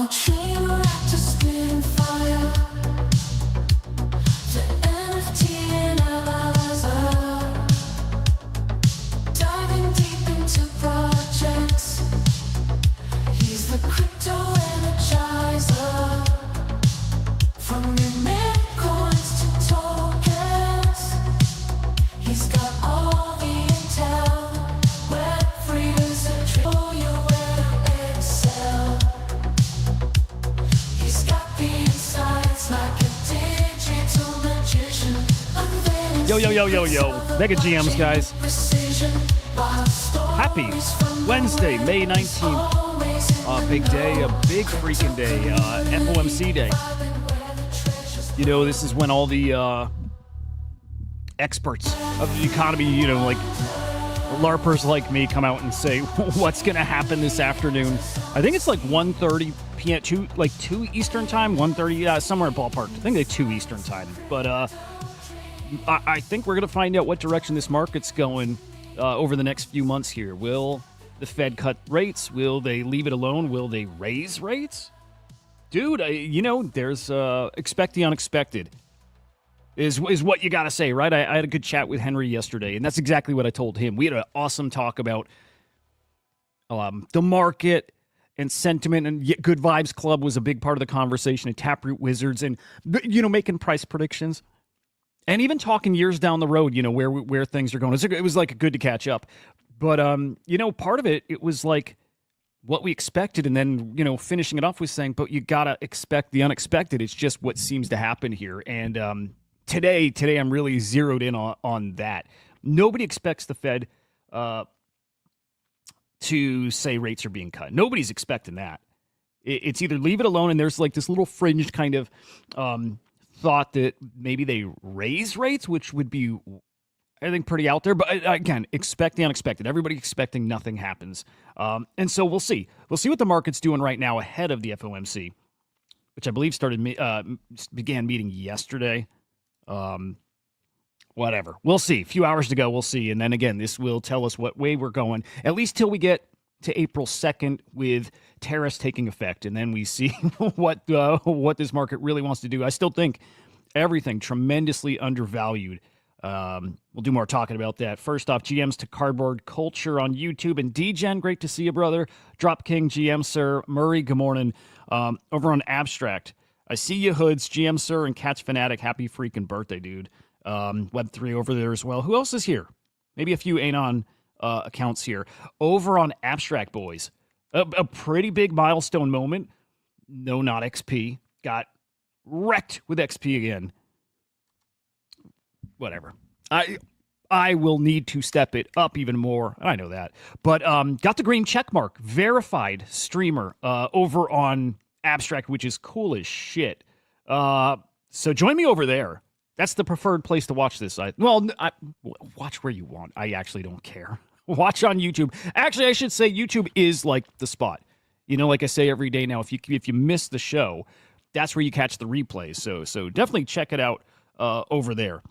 Reactor spitting fire. The NFT analyzer, diving deep into projects. He's the crypto energizer. From your mint coins to tokens, he's got all the intel. Web3 is a show you where to excel. He's got the insights like a digital magician. Yo. Mega GMs, guys. Happy Wednesday, May 19th. Big day, a big freaking day. FOMC day. You know, this is when all the experts of the economy, you know, like LARPers like me come out and say, what's going to happen this afternoon? I think it's like 1:30 p.m., 2 Eastern time, 1:30, somewhere in ballpark. I think they 2 Eastern time. But I think we're going to find out what direction this market's going over the next few months here. Will the Fed cut rates? Will they leave it alone? Will they raise rates? Dude, you know, there's expect the unexpected is what you got to say, right? I had a good chat with Henry yesterday, and that's exactly what I told him. We had an awesome talk about the market and sentiment, and Good Vibes Club was a big part of the conversation, and Taproot Wizards, and, you know, making price predictions. And even talking years down the road, you know, where things are going. It was like good to catch up. But, you know, part of it was like what we expected, and then, you know, finishing it off with saying, but you got to expect the unexpected. It's just what seems to happen here. And today I'm really zeroed in on that. Nobody expects the Fed to say rates are being cut. Nobody's expecting that. It's either leave it alone, and there's like this little fringe kind of thought that maybe they raise rates, which would be, I think, pretty out there. But again, expect the unexpected. Everybody expecting nothing happens. And so we'll see. We'll see what the market's doing right now ahead of the FOMC, which I believe began meeting yesterday. Whatever. We'll see. A few hours to go. We'll see. And then again, this will tell us what way we're going, at least till we get to April 2nd with tariffs taking effect. And then we see what this market really wants to do. I still think everything tremendously undervalued. We'll do more talking about that. First off, GMs to Cardboard Culture on YouTube. And DGen, great to see you, brother. Drop King, GM Sir. Murray, good morning. Over on Abstract, I see you, Hoods, GM Sir, and Catch Fanatic. Happy freaking birthday, dude. Web3 over there as well. Who else is here? Maybe a few Anon accounts here. Over on Abstract, boys. A pretty big milestone moment. No, not XP. Got wrecked with XP again. Whatever. I will need to step it up even more. I know that. But got the green check mark. Verified streamer over on Abstract, which is cool as shit. So join me over there. That's the preferred place to watch this. Watch where you want. I actually don't care. Watch on YouTube. Actually, I should say YouTube is like the spot. You know, like I say every day now, if you miss the show, that's where you catch the replays. So definitely check it out over there.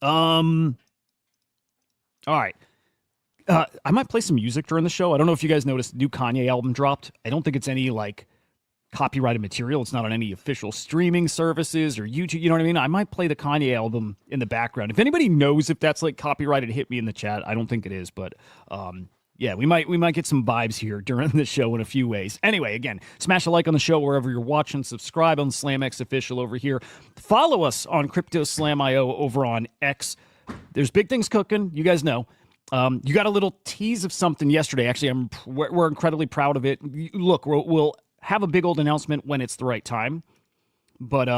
All right. I might play some music during the show. I don't know if you guys noticed the new Kanye album dropped. I don't think it's any like copyrighted material. It's not on any official streaming services or YouTube. You know what I mean? I might play the Kanye album in the background. If anybody knows if that's like copyrighted, hit me in the chat. I don't think it is, but yeah, we might get some vibes here during the show in a few ways. Anyway, again, smash a like on the show wherever you're watching. Subscribe on SlamX Official over here. Follow us on CryptoSlam.io over on X. There's big things cooking. You guys know. You got a little tease of something yesterday. Actually, we're incredibly proud of it. Look, we'll have a big old announcement when it's the right time. But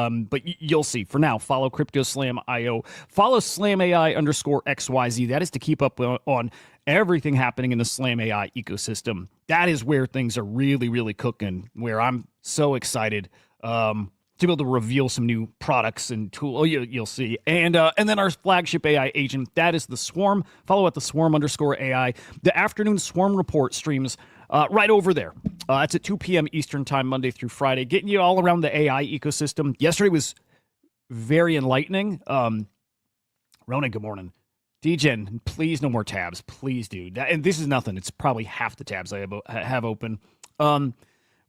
you'll see. For now, follow CryptoSlam.io. Follow SlamAI_XYZ. That is to keep up on everything happening in the Slam AI ecosystem. That is where things are really, really cooking, where I'm so excited to be able to reveal some new products and tools. You'll see. And then our flagship AI agent, that is the Swarm. Follow at the Swarm_AI. The afternoon Swarm report streams right over there. It's at 2 p.m. Eastern time, Monday through Friday, getting you all around the AI ecosystem. Yesterday was very enlightening. Ronan, good morning. DGen, please no more tabs. Please, dude. And this is nothing. It's probably half the tabs I have open.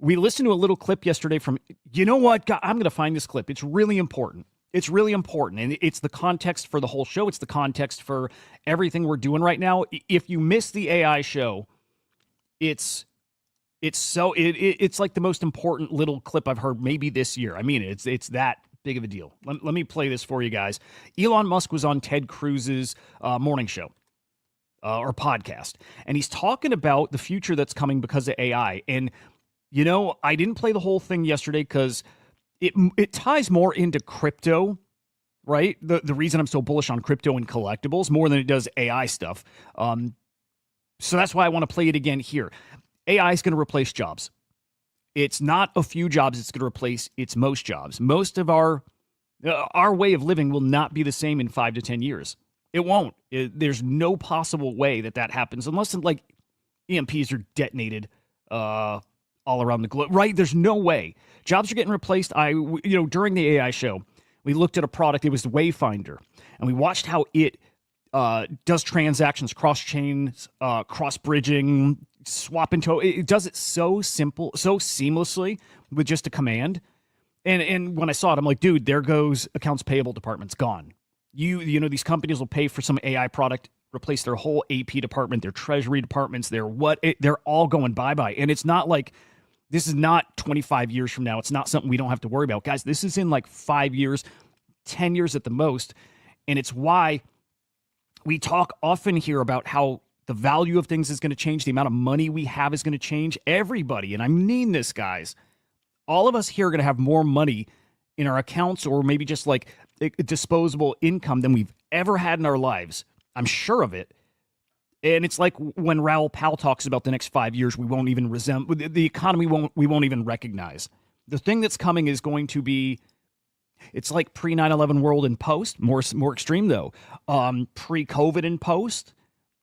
We listened to a little clip yesterday from, you know what? I'm going to find this clip. It's really important. It's really important. And it's the context for the whole show. It's the context for everything we're doing right now. If you miss the AI show, it's like the most important little clip I've heard maybe this year. I mean, it's that big of a deal. Let me play this for you guys. Elon Musk was on Ted Cruz's morning show or podcast, and he's talking about the future that's coming because of AI. And, you know, I didn't play the whole thing yesterday because it ties more into crypto, right? The reason I'm so bullish on crypto and collectibles more than it does AI stuff. So that's why I want to play it again here. AI is going to replace jobs. It's not a few jobs it's going to replace. It's most jobs. Most of our way of living will not be the same in 5 to 10 years. It won't. There's no possible way that happens unless like EMPs are detonated all around the globe, right? There's no way. Jobs are getting replaced. During the AI show, we looked at a product. It was the Wayfinder, and we watched how it does transactions, cross chains, cross bridging, swap into. It does it so simple, so seamlessly with just a command. And when I saw it, I'm like, dude, there goes accounts payable department's gone. You know, these companies will pay for some AI product, replace their whole AP department, their treasury departments, they're all going bye-bye. And it's not like, this is not 25 years from now. It's not something we don't have to worry about. Guys, this is in like 5 years, 10 years at the most. And it's why we talk often here about how the value of things is going to change. The amount of money we have is going to change. Everybody, and I mean this, guys, all of us here are going to have more money in our accounts or maybe just like disposable income than we've ever had in our lives. I'm sure of it. And it's like when Raoul Pal talks about the next 5 years, we won't even resemble the economy. We won't even recognize. The thing that's coming is going to be, it's like pre 9/11 world and post, more extreme though. Pre-COVID and post,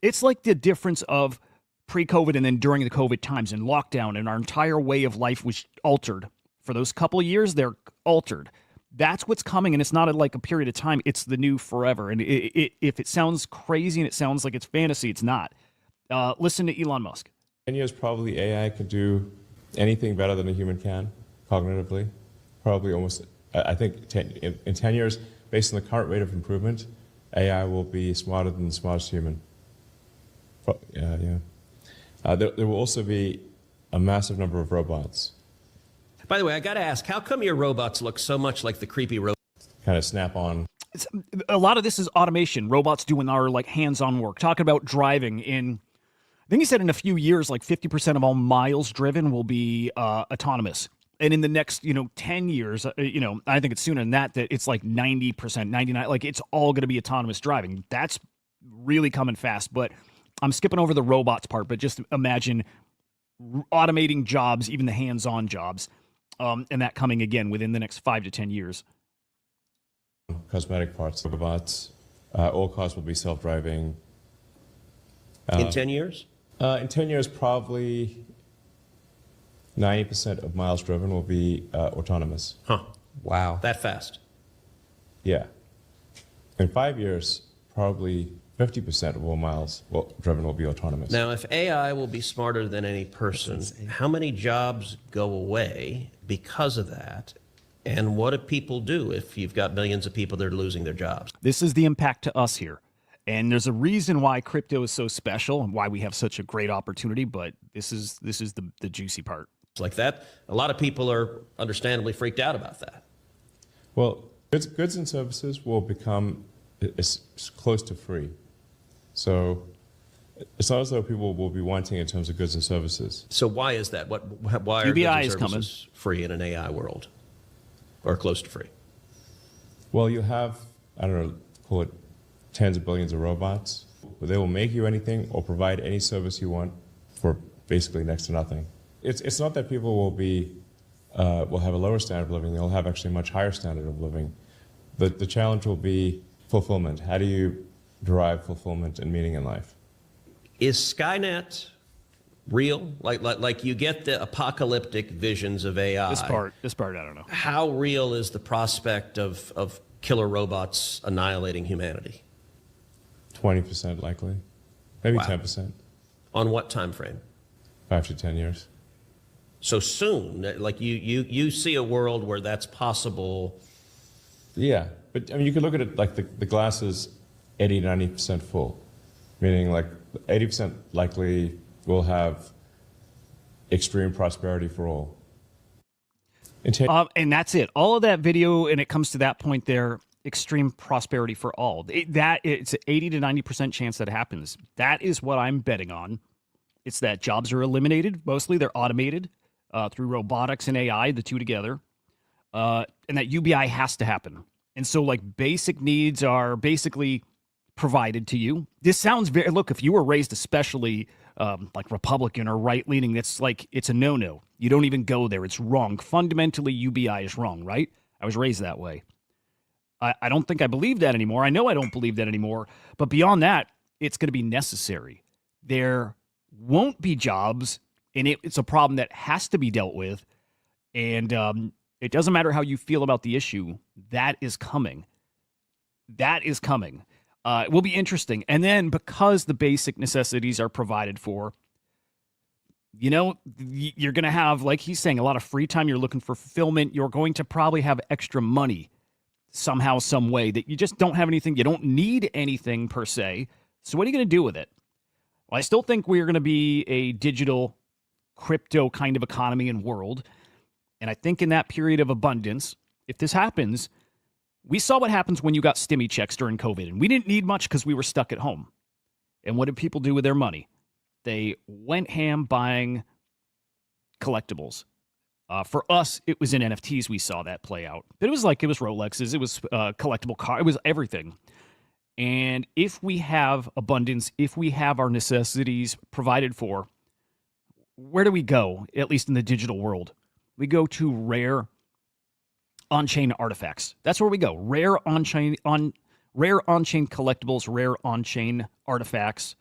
it's like the difference of pre-COVID and then during the COVID times and lockdown, and our entire way of life was altered for those couple of years. They're altered. That's what's coming, and it's not like a period of time. It's the new forever. And if it sounds crazy and it sounds like it's fantasy, it's not. Listen to Elon Musk. 10 years, probably AI could do anything better than a human can, cognitively. Probably almost, I think in 10 years, based on the current rate of improvement, AI will be smarter than the smartest human. There will also be a massive number of robots. By the way, I got to ask, how come your robots look so much like the creepy robots? Kind of snap on. A lot of this is automation, robots doing our like hands-on work. Talking about driving I think he said in a few years, like 50% of all miles driven will be autonomous. And in the next, 10 years, I think it's sooner than that it's like 90%, 99%, like it's all going to be autonomous driving. That's really coming fast. But I'm skipping over the robots part, but just imagine automating jobs, even the hands-on jobs. And that coming again within the next 5 to 10 years. Cosmetic parts, robots, all cars will be self-driving. In 10 years? In 10 years, probably 90% of miles driven will be autonomous. Huh. Wow. That fast? Yeah. In 5 years, probably 50% of all miles driven will be autonomous. Now, if AI will be smarter than any person, how many jobs go away because of that? And what do people do if you've got millions of people that are losing their jobs? This is the impact to us here. And there's a reason why crypto is so special and why we have such a great opportunity, but this is the juicy part. It's like that. A lot of people are understandably freaked out about that. Well, goods and services will become as close to free. So it's not as though people will be wanting in terms of goods and services. So why is that? Why are UBI goods is and services free in an AI world, or close to free? Well, you have, I don't know, call it tens of billions of robots. They will make you anything or provide any service you want for basically next to nothing. It's not that people will have a lower standard of living. They'll have actually a much higher standard of living. The challenge will be fulfillment. How do you derive fulfillment and meaning in life? Is Skynet real? Like you get the apocalyptic visions of AI. This part, I don't know. How real is the prospect of killer robots annihilating humanity? 20% likely, maybe Wow. 10%. On what time frame? 5 to 10 years. So soon, like you see a world where that's possible. Yeah, but I mean, you could look at it like the glass is 80 to 90% full, meaning like 80% likely will have extreme prosperity for all. And that's it. All of that video, and it comes to that point there, extreme prosperity for all. It's an 80 to 90% chance that happens. That is what I'm betting on. It's that jobs are eliminated. Mostly they're automated through robotics and AI, the two together. And that UBI has to happen. And so like basic needs are basically provided to you. This sounds very, look, if you were raised especially like Republican or right-leaning, it's like, it's a no-no. You don't even go there. It's wrong. Fundamentally, UBI is wrong, right? I was raised that way. I don't think I believe that anymore. I know I don't believe that anymore. But beyond that, it's going to be necessary. There won't be jobs, and it's a problem that has to be dealt with. And it doesn't matter how you feel about the issue. That is coming. That is coming. It will be interesting. And then because the basic necessities are provided for, you know, you're going to have, like he's saying, a lot of free time. You're looking for fulfillment. You're going to probably have extra money somehow, some way that you just don't have anything. You don't need anything per se. So what are you going to do with it? Well, I still think we're going to be a digital crypto kind of economy and world. And I think in that period of abundance, if this happens, we saw what happens when you got stimmy checks during COVID. And we didn't need much because we were stuck at home. And what did people do with their money? They went ham buying collectibles. For us, it was in NFTs we saw that play out. But it was Rolexes, it was collectible car, it was everything. And if we have abundance, if we have our necessities provided for, where do we go, at least in the digital world? We go to rare on-chain artifacts. That's where we go. Rare on-chain collectibles, rare on-chain artifacts.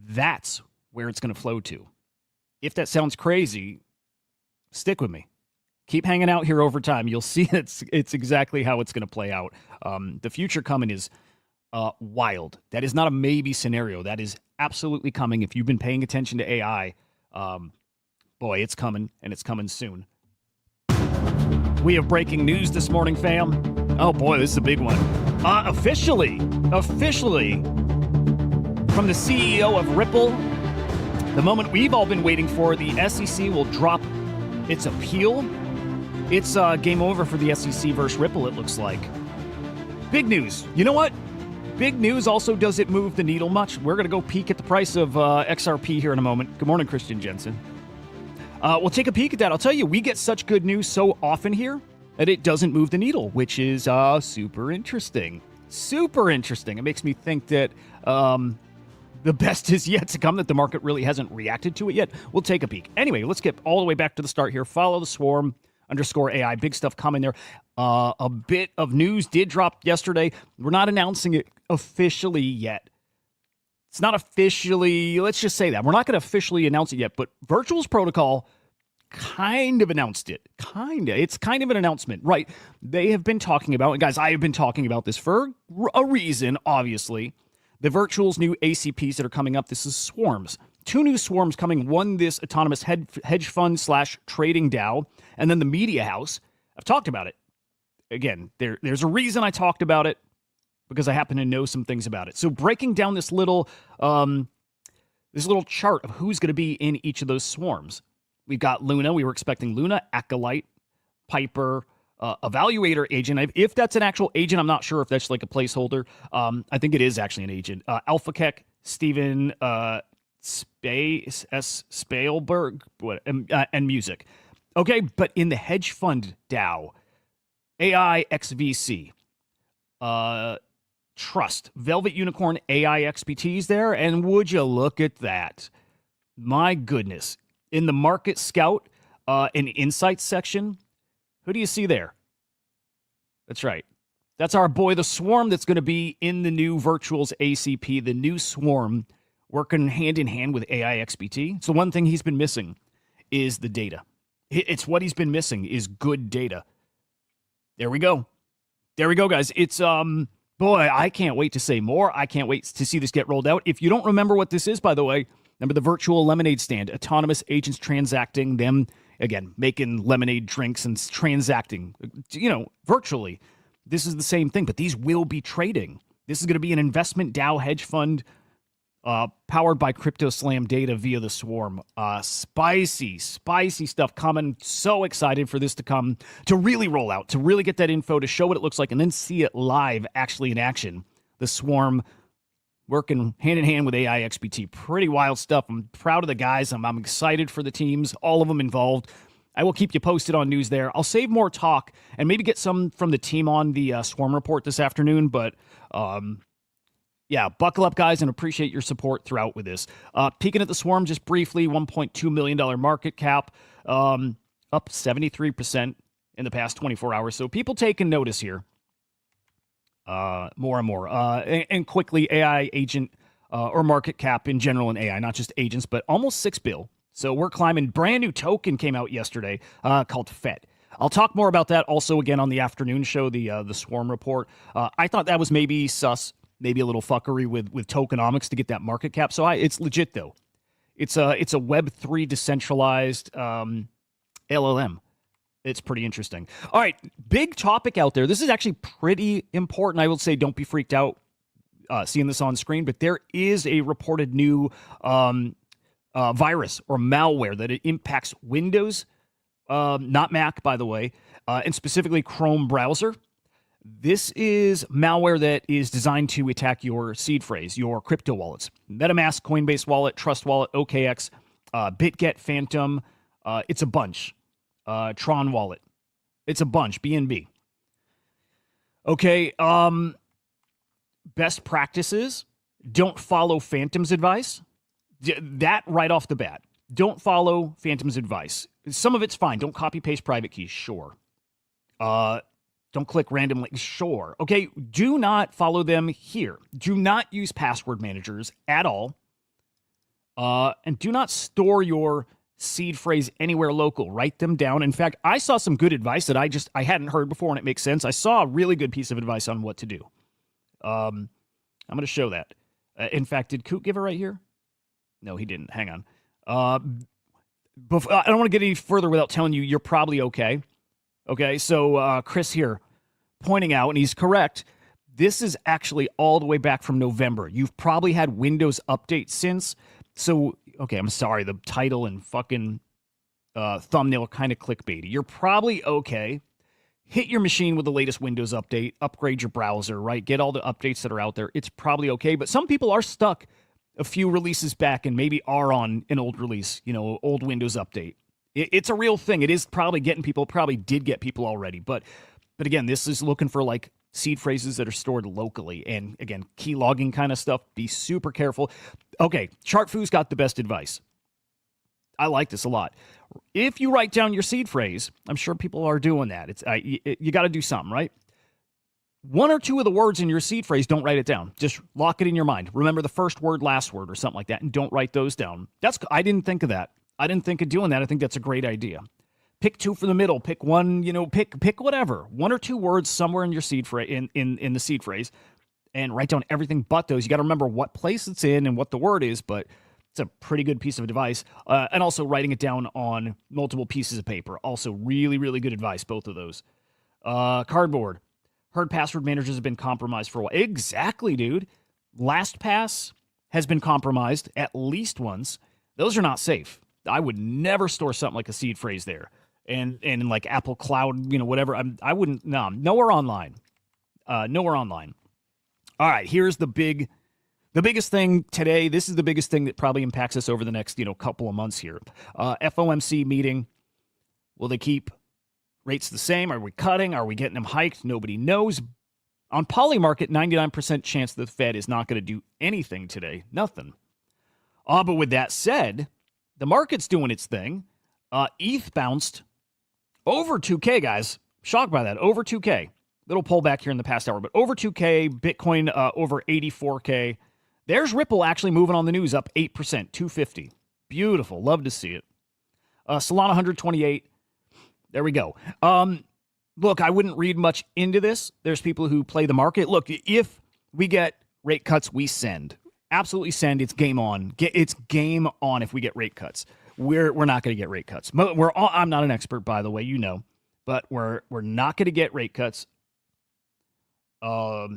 That's where it's going to flow to. If that sounds crazy, stick with me. Keep hanging out here over time. You'll see it's exactly how it's going to play out. The future coming is wild. That is not a maybe scenario. That is absolutely coming. If you've been paying attention to AI, boy, it's coming, and it's coming soon. We have breaking news this morning, fam. Oh boy, this is a big one. Officially, from the CEO of Ripple, the moment we've all been waiting for, the SEC will drop its appeal. It's game over for the SEC versus Ripple, it looks like. Big news. You know what? Big news also, does it move the needle much? We're going to go peek at the price of XRP here in a moment. Good morning, Christian Jensen. We'll take a peek at that. I'll tell you, we get such good news so often here that it doesn't move the needle, which is super interesting. Super interesting. It makes me think that the best is yet to come, that the market really hasn't reacted to it yet. We'll take a peek. Anyway, let's get all the way back to the start here. Follow the swarm _AI. Big stuff coming there. A bit of news did drop yesterday. We're not announcing it officially yet. It's not officially, let's just say that. We're not going to officially announce it yet, but Virtuals Protocol kind of announced it. It's kind of an announcement, right? They have been talking about, and guys, I have been talking about this for a reason, obviously. The Virtuals new ACPs that are coming up, this is swarms. 2 new swarms coming, one this autonomous hedge fund / trading DAO, and then the media house. I've talked about it. Again, there's a reason I talked about it, because I happen to know some things about it. So breaking down this little chart of who's going to be in each of those swarms. We've got Luna. We were expecting Luna, Acolyte, Piper, Evaluator Agent. If that's an actual agent, I'm not sure if that's like a placeholder. I think it is actually an agent. Alpha Keck, Steven Spielberg, and Music. Okay, but in the hedge fund DAO, AI XVC, Trust, Velvet Unicorn, AI XPTs there, and would you look at that? My goodness. In the Market Scout and Insights section, who do you see there? That's right. That's our boy, the Swarm, that's going to be in the new Virtuals ACP, the new Swarm, working hand in hand with AI XPT. So one thing he's been missing is the data. It's what he's been missing is good data. There we go. There we go, guys. It's, boy, I can't wait to say more. I can't wait to see this get rolled out. If you don't remember what this is, by the way, Remember the virtual lemonade stand, autonomous agents transacting, them, again, making lemonade drinks and transacting, virtually. This is the same thing, but these will be trading. This is going to be an investment DAO hedge fund powered by CryptoSlam data via the Swarm. Spicy stuff coming. So excited for this to come, to really roll out, to really get that info, to show what it looks like, and then see it live, actually in action. The Swarm working hand in hand with AI XBT. Pretty wild stuff. I'm proud of the guys. I'm excited for the teams, all of them involved. I will keep you posted on news there. I'll save more talk and maybe get some from the team on the Swarm report this afternoon. But yeah, buckle up, guys, and appreciate your support throughout with this. Peeking at the Swarm just briefly, $1.2 million market cap, up 73% in the past 24 hours. So people taking notice here. More and more. And quickly, AI agent or market cap in general in AI, not just agents, but almost $6 billion. So we're climbing. Brand new token came out yesterday called FET. I'll talk more about that also again on the afternoon show, the Swarm report. I thought that was maybe sus, maybe a little fuckery with tokenomics to get that market cap. So it's legit though. It's a Web3 decentralized LLM. It's pretty interesting. All right, big topic out there. This is actually pretty important. I will say don't be freaked out seeing this on screen, but there is a reported new virus or malware that it impacts Windows, not Mac, by the way, and specifically Chrome browser. This is malware that is designed to attack your seed phrase, your crypto wallets. MetaMask, CoinBase Wallet, Trust Wallet, OKX, BitGet, Phantom. It's a bunch. Tron Wallet. It's a bunch. BNB. Okay. Best practices. Don't follow Phantom's advice. That right off the bat. Don't follow Phantom's advice. Some of it's fine. Don't copy paste private keys. Sure. Don't click random links. Sure. Okay. Do not follow them here. Do not use password managers at all. And do not store your seed phrase anywhere local. Write them down. In fact, I saw some good advice that I hadn't heard before, and it makes sense. I saw a really good piece of advice on what to do. I'm going to show that. In fact, did Coot give it right here? No, he didn't. Hang on. I don't want to get any further without telling you you're probably okay. Okay, so Chris here pointing out, and he's correct, this is actually all the way back from November. You've probably had Windows updates since. So, okay, I'm sorry, the title and fucking thumbnail are kind of clickbaity. You're probably okay. Hit your machine with the latest Windows update, upgrade your browser, right? Get all the updates that are out there. It's probably okay, but some people are stuck a few releases back and maybe are on an old release, old Windows update. It's a real thing. It is probably getting people, probably did get people already. But again, this is looking for like seed phrases that are stored locally. And again, key logging kind of stuff. Be super careful. Okay, Chartfoo's got the best advice. I like this a lot. If you write down your seed phrase, I'm sure people are doing that. You got to do something, right? One or two of the words in your seed phrase, don't write it down. Just lock it in your mind. Remember the first word, last word, or something like that, and don't write those down. I didn't think of that. I didn't think of doing that. I think that's a great idea. Pick two for the middle. Pick one, pick whatever. One or two words somewhere in your seed phrase, in the seed phrase, and write down everything but those. You got to remember what place it's in and what the word is, but it's a pretty good piece of advice. And also writing it down on multiple pieces of paper. Also really, really good advice, both of those. Cardboard. Heard password managers have been compromised for a while. Exactly, dude. LastPass has been compromised at least once. Those are not safe. I would never store something like a seed phrase there. And like Apple Cloud, whatever. I wouldn't, no, nowhere online. Nowhere online. All right, here's the biggest thing today. This is the biggest thing that probably impacts us over the next, couple of months here. FOMC meeting. Will they keep rates the same? Are we cutting? Are we getting them hiked? Nobody knows. On Polymarket, 99% chance that the Fed is not going to do anything today. Nothing. But with that said, the market's doing its thing. ETH bounced over 2K, guys. Shocked by that. Over 2K. Little pullback here in the past hour, but over 2K. Bitcoin over 84K. There's Ripple actually moving on the news, up 8%, 250. Beautiful. Love to see it. Solana 128. There we go. Look, I wouldn't read much into this. There's people who play the market. Look, if we get rate cuts, we send. Absolutely send. It's game on. It's game on if we get rate cuts. We're not going to get rate cuts. I'm not an expert, by the way, you know, but we're not going to get rate cuts. But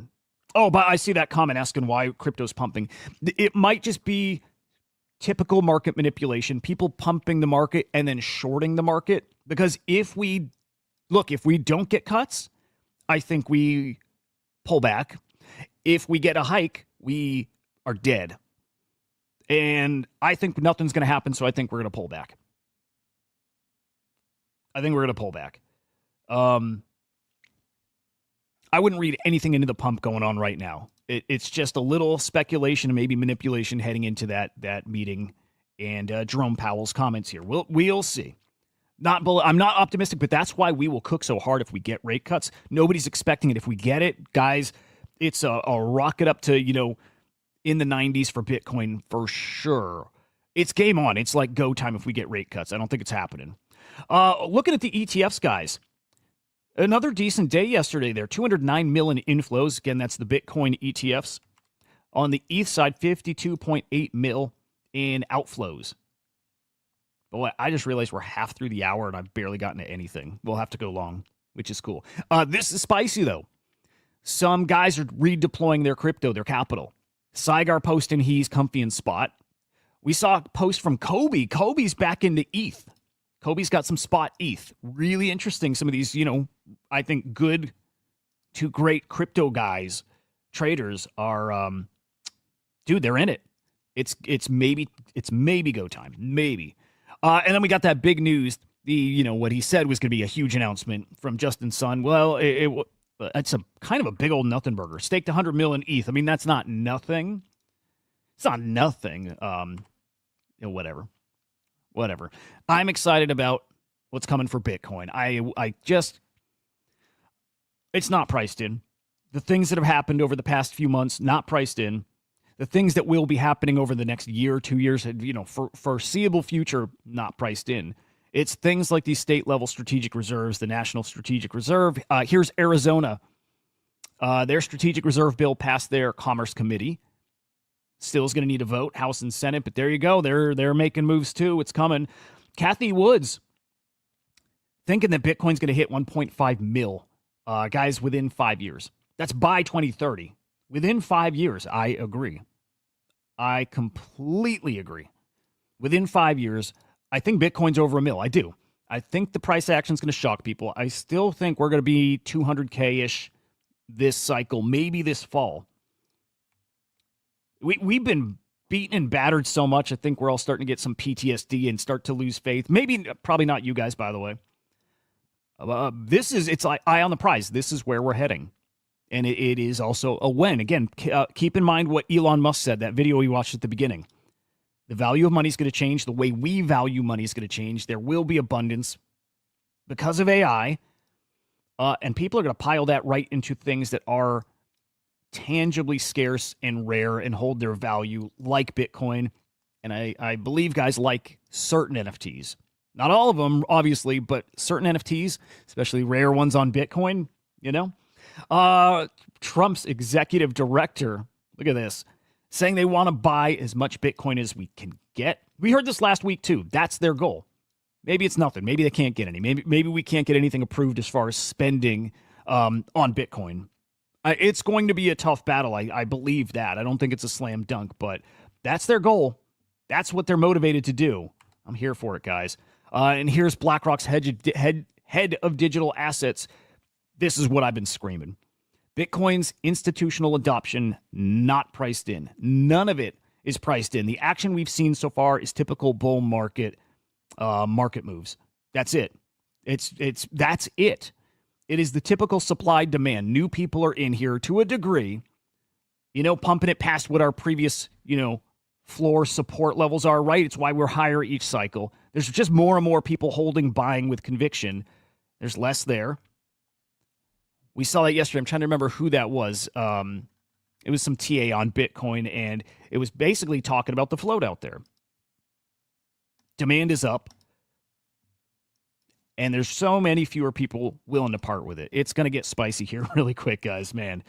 I see that comment asking why crypto's pumping. It might just be typical market manipulation, people pumping the market and then shorting the market. Because if we don't get cuts, I think we pull back. If we get a hike, we are dead. And I think nothing's going to happen, so I think we're going to pull back. I wouldn't read anything into the pump going on right now. It's just a little speculation and maybe manipulation heading into that meeting and Jerome Powell's comments here. We'll see. I'm not optimistic, but that's why we will cook so hard if we get rate cuts. Nobody's expecting it. If we get it, guys, it's a rocket up to, in the 90s for Bitcoin for sure. It's game on. It's like go time if we get rate cuts. I don't think it's happening. Looking at the ETFs, guys. Another decent day yesterday there. 209 million inflows. Again, that's the Bitcoin ETFs. On the ETH side, 52.8 mil in outflows. Boy, I just realized we're half through the hour and I've barely gotten to anything. We'll have to go long, which is cool. This is spicy, though. Some guys are redeploying their crypto, their capital. Saigar posting he's comfy in spot. We saw a post from Kobe. Kobe's back into ETH. Kobe's got some spot ETH. Really interesting. Some of these, I think good to great crypto guys, traders are, they're in it. It's maybe go time. Maybe. And then we got that big news. What he said was going to be a huge announcement from Justin Sun. Well, it's a kind of a big old nothing burger. Staked 100 million ETH. I mean, that's not nothing. It's not nothing. Whatever. I'm excited about what's coming for Bitcoin. It's not priced in. The things that have happened over the past few months, not priced in. The things that will be happening over the next year or 2 years, for foreseeable future, not priced in. It's things like these state-level strategic reserves, the National Strategic Reserve. Here's Arizona. Their strategic reserve bill passed their Commerce Committee. Still is going to need a vote, House and Senate, but there you go. They're making moves too. It's coming. Kathy Woods thinking that Bitcoin's going to hit 1.5 mil, guys, within 5 years. That's by 2030. Within 5 years, I agree. I completely agree. Within 5 years, I think Bitcoin's over a mil. I do. I think the price action is going to shock people. I still think we're going to be 200K-ish this cycle, maybe this fall. We've been beaten and battered so much, I think we're all starting to get some PTSD and start to lose faith. Probably not you guys, by the way. It's like eye on the prize. This is where we're heading. And it is also a when. Again, keep in mind what Elon Musk said, that video we watched at the beginning. The value of money is going to change. The way we value money is going to change. There will be abundance because of AI. And people are going to pile that right into things that are tangibly scarce and rare and hold their value, like Bitcoin. And I believe guys like certain NFTs. Not all of them, obviously, but certain NFTs, especially rare ones on Bitcoin, Trump's executive director, look at this, saying they want to buy as much Bitcoin as we can get. We heard this last week, too. That's their goal. Maybe it's nothing. Maybe they can't get any. Maybe we can't get anything approved as far as spending on Bitcoin. It's going to be a tough battle. I believe that. I don't think it's a slam dunk, but that's their goal. That's what they're motivated to do. I'm here for it, guys. And here's BlackRock's head of digital assets. This is what I've been screaming. Bitcoin's institutional adoption not priced in. None of it is priced in. The action we've seen so far is typical bull market moves. That's it. That's it. It is the typical supply demand. New people are in here to a degree, pumping it past what our previous, floor support levels are, right? It's why we're higher each cycle. There's just more and more people buying with conviction. There's less there. We saw that yesterday. I'm trying to remember who that was. It was some TA on Bitcoin, and it was basically talking about the float out there. Demand is up, and there's so many fewer people willing to part with it. It's going to get spicy here really quick, guys, man.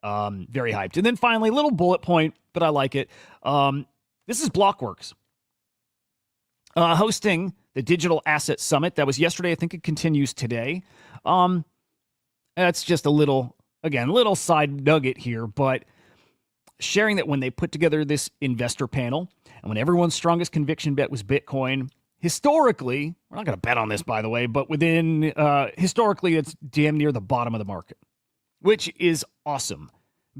Very hyped. And then finally, little bullet point, but I like it. This is Blockworks hosting the Digital Asset Summit. That was yesterday. I think it continues today. That's just a little side nugget here, but sharing that when they put together this investor panel and when everyone's strongest conviction bet was Bitcoin, historically, we're not going to bet on this, by the way, but historically, it's damn near the bottom of the market, which is awesome.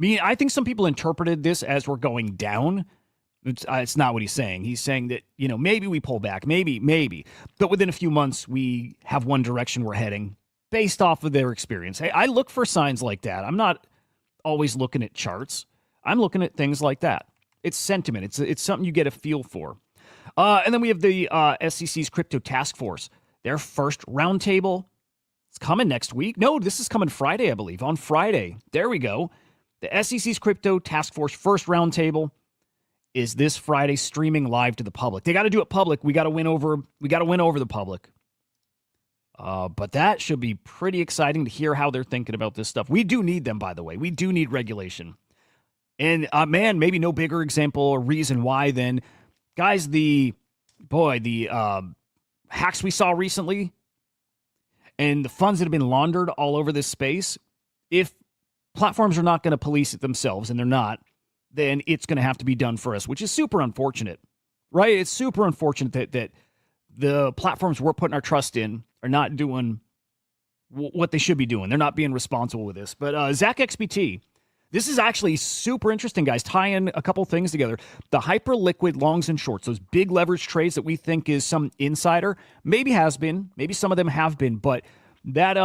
I think some people interpreted this as we're going down. It's not what he's saying. He's saying that, maybe we pull back, maybe. But within a few months, we have one direction we're heading based off of their experience. Hey, I look for signs like that. I'm not always looking at charts. I'm looking at things like that. It's sentiment. It's something you get a feel for. And then we have the SEC's Crypto Task Force. Their first roundtable. It's coming next week. No, this is coming Friday, I believe. On Friday. There we go. The SEC's Crypto Task Force first roundtable is this Friday, streaming live to the public. They got to do it public. We got to win over the public. But that should be pretty exciting to hear how they're thinking about this stuff. We do need them, by the way. We do need regulation. And man, maybe no bigger example or reason why than, guys, the hacks we saw recently and the funds that have been laundered all over this space. If platforms are not going to police it themselves, and they're not, then it's going to have to be done for us, which is super unfortunate, right? It's super unfortunate that the platforms we're putting our trust in are not doing what they should be doing. They're not being responsible with this. But Zach XBT, this is actually super interesting, guys. Tie in a couple things together. The hyper liquid longs and shorts, those big leverage trades that we think is some insider, maybe has been, maybe some of them have been, but that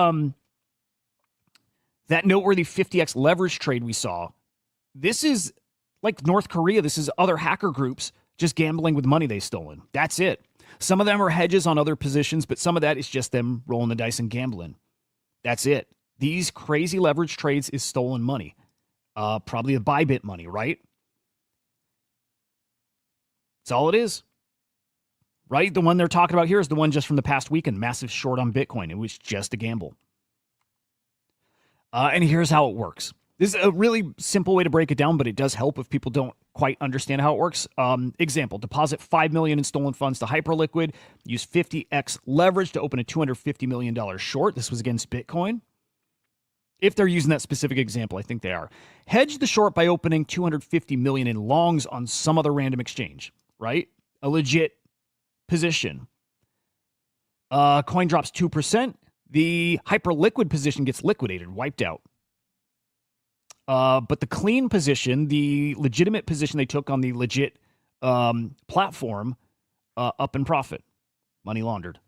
noteworthy 50x leverage trade we saw, this is like North Korea. This is other hacker groups just gambling with money they've stolen. That's it. Some of them are hedges on other positions, but some of that is just them rolling the dice and gambling. That's it. These crazy leverage trades is stolen money. Probably the Bybit money, right? That's all it is. Right? The one they're talking about here is the one just from the past weekend. Massive short on Bitcoin. It was just a gamble. And here's how it works. This is a really simple way to break it down, but it does help if people don't quite understand how it works. Example, deposit $5 million in stolen funds to Hyperliquid. Use 50x leverage to open a $250 million short. This was against Bitcoin. If they're using that specific example, I think they are. Hedge the short by opening $250 million in longs on some other random exchange, right? A legit position. Coin drops 2%. The Hyperliquid position gets liquidated, wiped out. But the clean position, the legitimate position they took on the legit platform, up in profit. Money laundered.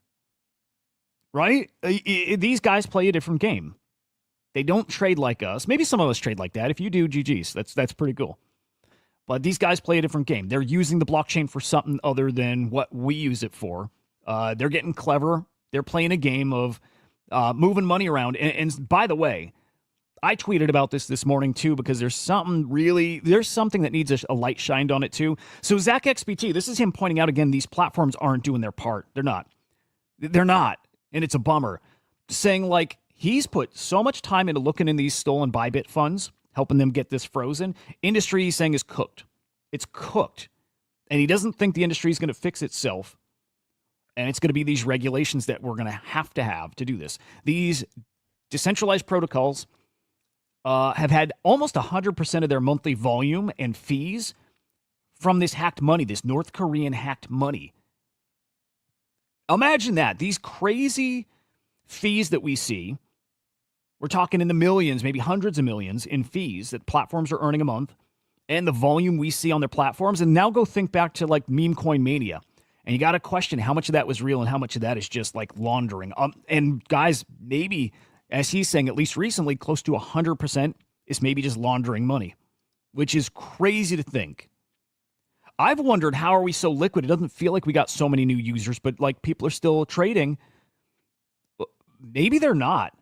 Right? These guys play a different game. They don't trade like us. Maybe some of us trade like that. If you do, GG's. That's pretty cool. But these guys play a different game. They're using the blockchain for something other than what we use it for. They're getting clever. They're playing a game of moving money around. And by the way, I tweeted about this morning too, because there's something that needs a light shined on it too. So Zach XBT, this is him pointing out again, these platforms aren't doing their part. They're not. And it's a bummer. Saying like, he's put so much time into looking in these stolen Bybit funds, helping them get this frozen. Industry, he's saying, is cooked. It's cooked. And he doesn't think the industry is going to fix itself. And it's going to be these regulations that we're going to have to do this. These decentralized protocols have had almost 100% of their monthly volume and fees from this hacked money, this North Korean hacked money. Imagine that. These crazy fees that we see, we're talking in the millions, maybe hundreds of millions in fees that platforms are earning a month, and the volume we see on their platforms. And now go think back to like meme coin mania. And you got to question how much of that was real and how much of that is just like laundering. And guys, maybe, as he's saying, at least recently, close to 100% is maybe just laundering money, which is crazy to think. I've wondered, how are we so liquid? It doesn't feel like we got so many new users, but like people are still trading. Maybe they're not,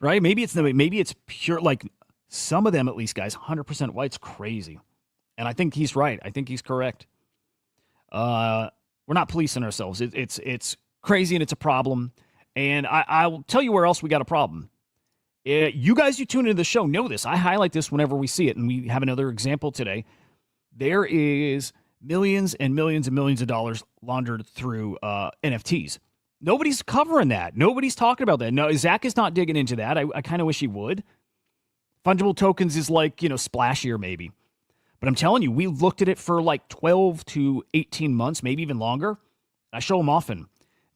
right? Maybe it's pure, like some of them at least, guys, 100% white. It's crazy. And I think he's right. I think he's correct. We're not policing ourselves. It's crazy and it's a problem. And I'll tell you where else we got a problem. You guys who tune into the show know this. I highlight this whenever we see it, and we have another example today. There is millions and millions and millions of dollars laundered through NFTs. Nobody's covering that. Nobody's talking about that. No, Zach is not digging into that. I kind of wish he would. Fungible tokens is like, splashier maybe. But I'm telling you, we looked at it for like 12 to 18 months, maybe even longer. I show them often.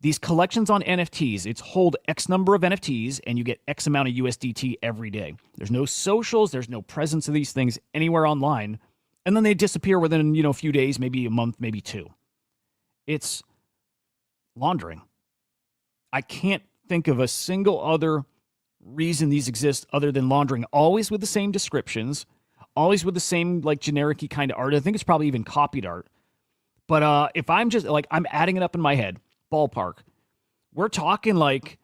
These collections on NFTs, it's hold X number of NFTs and you get X amount of USDT every day. There's no socials. There's no presence of these things anywhere online. And then they disappear within, a few days, maybe a month, maybe two. It's laundering. I can't think of a single other reason these exist other than laundering, always with the same descriptions, always with the same like generic-y kind of art. I think it's probably even copied art. But if I'm just like, I'm adding it up in my head, ballpark, we're talking like,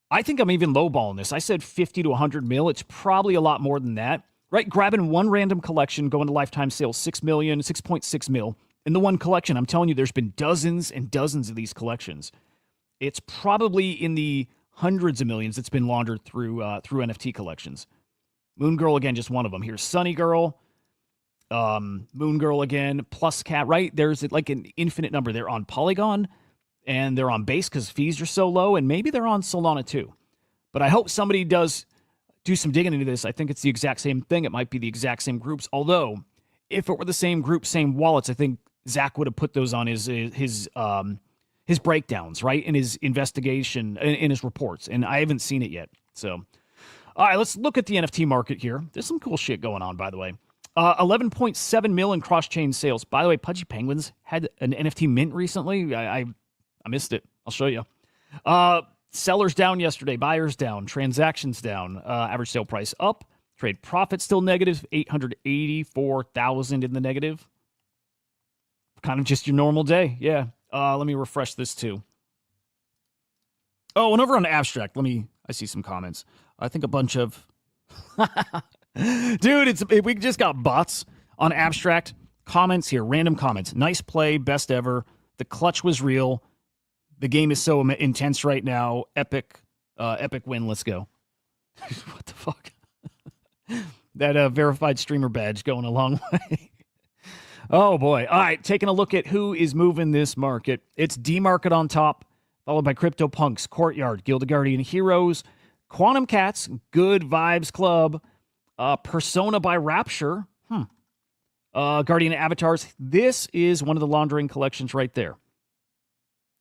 I think I'm even lowballing this. I said 50 to 100 mil. It's probably a lot more than that, right? Grabbing one random collection, going to lifetime sales, 6 million, 6.6 mil. In the one collection, I'm telling you, there's been dozens and dozens of these collections. It's probably in the hundreds of millions that's been laundered through NFT collections. Moon Girl, again, just one of them. Here's Sunny Girl, Moon Girl again, Plus Cat, right? There's like an infinite number. They're on Polygon, and they're on Base because fees are so low, and maybe they're on Solana too. But I hope somebody does do some digging into this. I think it's the exact same thing. It might be the exact same groups. Although, if it were the same group, same wallets, I think Zach would have put those on his breakdowns, right? In his investigation, in his reports. And I haven't seen it yet. So, all right, let's look at the NFT market here. There's some cool shit going on, by the way. 11.7 mil in cross-chain sales. By the way, Pudgy Penguins had an NFT mint recently. I missed it. I'll show you. Sellers down yesterday. Buyers down. Transactions down. Average sale price up. Trade profit still negative. 884,000 in the negative. Kind of just your normal day. Yeah. Let me refresh this too. Oh, and over on Abstract, I see some comments. I think a bunch of... Dude, we just got bots on Abstract. Comments here, random comments. Nice play, best ever. The clutch was real. The game is so intense right now. Epic win, let's go. What the fuck? That verified streamer badge going a long way. Oh, boy. All right, taking a look at who is moving this market. It's D-Market on top, followed by CryptoPunks, Courtyard, Guild Guardian Heroes, Quantum Cats, Good Vibes Club, Persona by Rapture, Guardian Avatars. This is one of the laundering collections right there.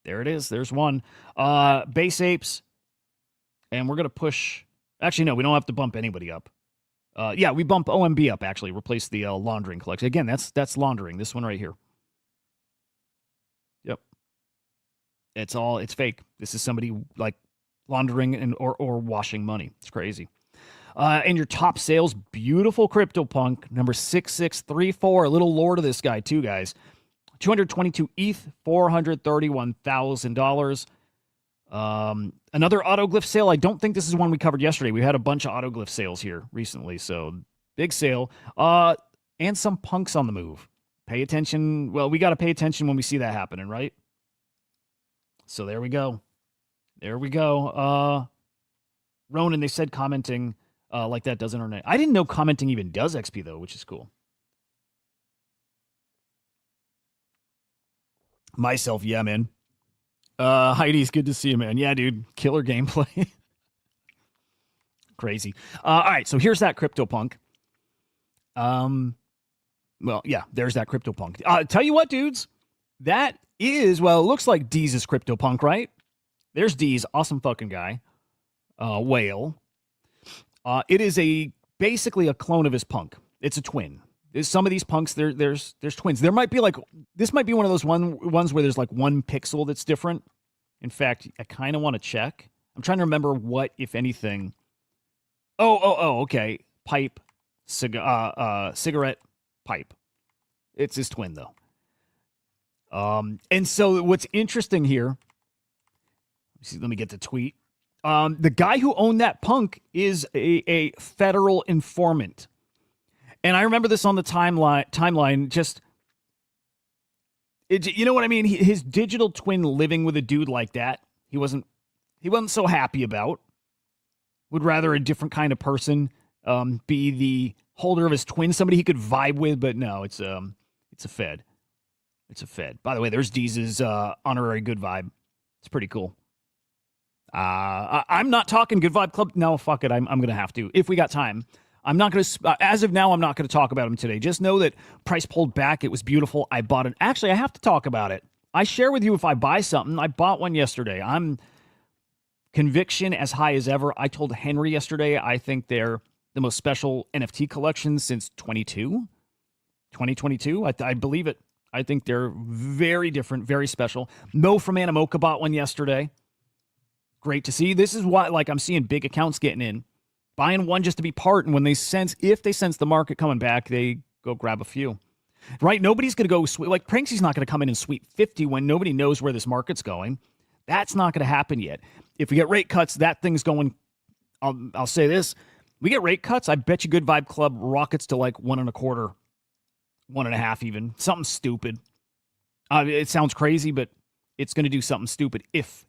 There it is. There's one. Base Apes, and we're going to push... Actually, no, we don't have to bump anybody up. Yeah, we bump OMB up, actually. Replace the laundering collection. Again, that's laundering. This one right here. Yep. It's fake. This is somebody, like, laundering or washing money. It's crazy. And your top sales, beautiful CryptoPunk, number 6634. A little lore to this guy, too, guys. 222 ETH, $431,000. Another autoglyph sale. I don't think this is one we covered yesterday. We had a bunch of autoglyph sales here recently, so big sale. And some punks on the move. Pay attention. Well, we got to pay attention when we see that happening, right? So there we go. There we go. Ronan, they said commenting like that does internet. I didn't know commenting even does XP, though, which is cool. Myself, yeah, man. Heidi's good to see you, man. Yeah, dude. Killer gameplay. Crazy. All right, so here's that CryptoPunk. Well, yeah, there's that CryptoPunk. Tell you what, dudes. That is, well, it looks like Dee's CryptoPunk, right? There's Dee's. Awesome fucking guy. Whale. It is basically a clone of his punk. It's a twin. Some of these punks, there's twins. There might be this might be one of those ones where there's like one pixel that's different. In fact, I kind of want to check. I'm trying to remember what, if anything. Oh, okay. Pipe, cigarette, pipe. It's his twin though. And so what's interesting here, let me get the tweet. The guy who owned that punk is a federal informant. And I remember this on the timeline, just, you know what I mean? His digital twin living with a dude like that, he wasn't so happy about. Would rather a different kind of person be the holder of his twin, somebody he could vibe with, but no, it's a Fed. It's a Fed. By the way, there's Deez's honorary good vibe. It's pretty cool. I'm not talking good vibe club. No, fuck it. I'm going to have to. If we got time. I'm not going to, as of now, I'm not going to talk about him today. Just know that price pulled back. It was beautiful. I bought it. Actually, I have to talk about it. I share with you if I buy something. I bought one yesterday. I'm conviction as high as ever. I told Henry yesterday, I think they're the most special NFT collection since 2022. I believe it. I think they're very different, very special. Mo from Animoca bought one yesterday. Great to see. This is why, like, I'm seeing big accounts getting in, buying one just to be part. And when they sense, if they sense the market coming back, they go grab a few. Right? Nobody's going to go sweep. Like, Pranksy's not going to come in and sweep 50 when nobody knows where this market's going. That's not going to happen yet. If we get rate cuts, that thing's going. I'll say this: we get rate cuts, I bet you Good Vibe Club rockets to like 1.25, 1.5, even something stupid. It sounds crazy, but it's going to do something stupid if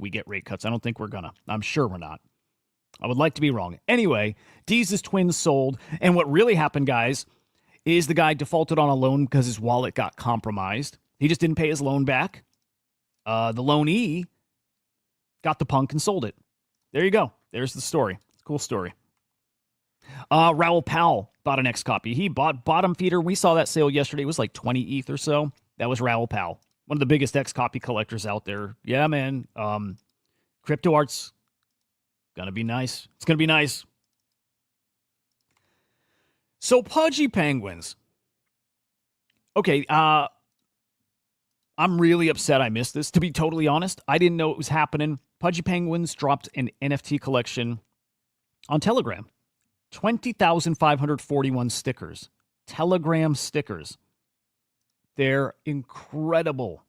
we get rate cuts. I don't think we're gonna. I'm sure we're not. I would like to be wrong. Anyway, Deez's twins sold, and what really happened, guys, is the guy defaulted on a loan because his wallet got compromised. He just didn't pay his loan back. The loanee got the punk and sold it. There you go. There's the story. It's a cool story. Raoul Powell bought an X copy. He bought Bottom Feeder. We saw that sale yesterday. It was like 20 ETH or so. That was Raoul Powell, one of the biggest X copy collectors out there. Yeah, man. Crypto art's gonna be nice. It's gonna be nice. So Pudgy Penguins. Okay, I'm really upset I missed this. To be totally honest, I didn't know it was happening. Pudgy Penguins dropped an NFT collection on Telegram. 20,541 stickers. Telegram stickers. They're incredible.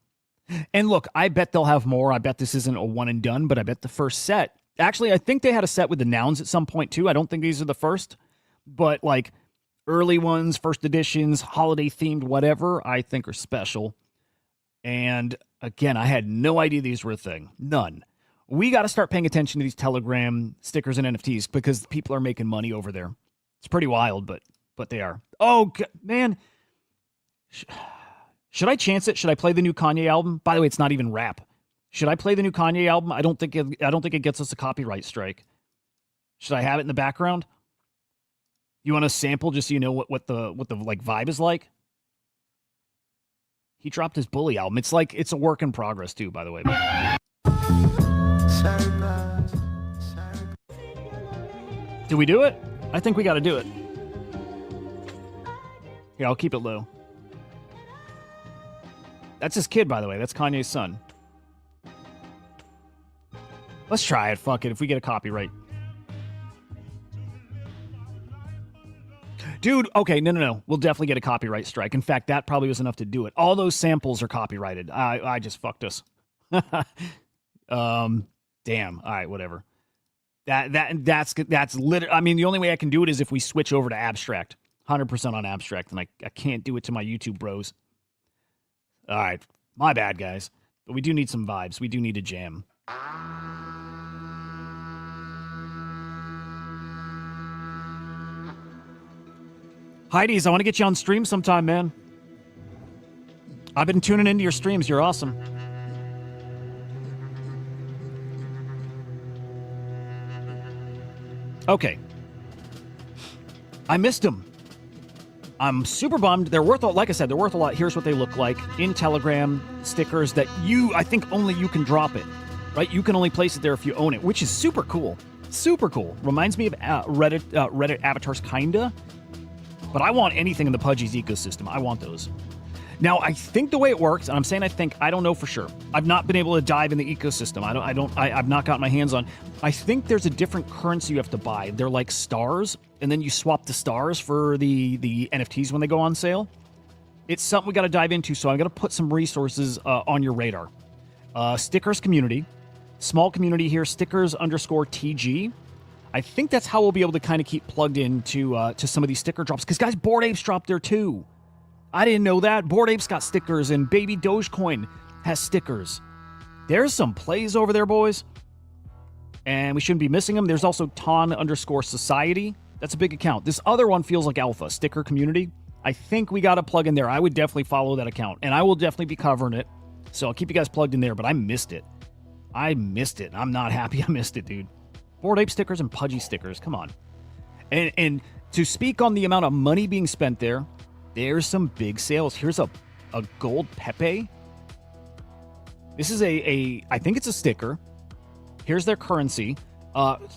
And look, I bet they'll have more. I bet this isn't a one and done, but I bet the first set. Actually, I think they had a set with the nouns at some point too. I don't think these are the first, but like early ones, first editions, holiday themed, whatever, I think are special. And again, I had no idea these were a thing. None. We got to start paying attention to these Telegram stickers and NFTs because people are making money over there. It's pretty wild, but they are. Oh, man. Should I chance it? Should I play the new Kanye album? By the way, it's not even rap. Should I play the new Kanye album? I don't think it gets us a copyright strike. Should I have it in the background? You want a sample just so you know what the like vibe is like? He dropped his Bully album. It's like it's a work in progress too, by the way. Did we do it? I think we got to do it. Here, I'll keep it low. That's his kid, by the way. That's Kanye's son. Let's try it. Fuck it. If we get a copyright. Dude, okay, no. We'll definitely get a copyright strike. In fact, that probably was enough to do it. All those samples are copyrighted. I just fucked us. Damn. All right, whatever. That's literally. I mean, the only way I can do it is if we switch over to abstract. 100% on abstract, and I can't do it to my YouTube bros. All right, my bad, guys. But we do need some vibes. We do need a jam. Heidi's, I want to get you on stream sometime, man. I've been tuning into your streams. You're awesome. Okay. I missed them. I'm super bummed. They're worth, like I said, they're worth a lot. Here's what they look like in Telegram stickers that I think only you can drop it, right? You can only place it there if you own it, which is super cool. Super cool. Reminds me of Reddit avatars, kinda. But I want anything in the Pudgy's ecosystem. I want those. Now, I think the way it works, and I'm saying I don't know for sure. I've not been able to dive in the ecosystem. I've not gotten my hands on. I think there's a different currency you have to buy. They're like stars, and then you swap the stars for the NFTs when they go on sale. It's something we got to dive into, so I'm going to put some resources on your radar. Stickers community. Small community here, stickers_TG. I think that's how we'll be able to kind of keep plugged into to some of these sticker drops. Because, guys, Bored Apes dropped there, too. I didn't know that. Bored Apes got stickers, and Baby Dogecoin has stickers. There's some plays over there, boys. and we shouldn't be missing them. There's also ton_society. That's a big account. This other one feels like alpha, sticker community. I think we got to plug in there. I would definitely follow that account, and I will definitely be covering it. So I'll keep you guys plugged in there, but I missed it. I'm not happy I missed it, dude. Bored Ape stickers and Pudgy stickers. Come on. And to speak on the amount of money being spent there, there's some big sales. Here's a gold Pepe. This is I think it's a sticker. Here's their currency.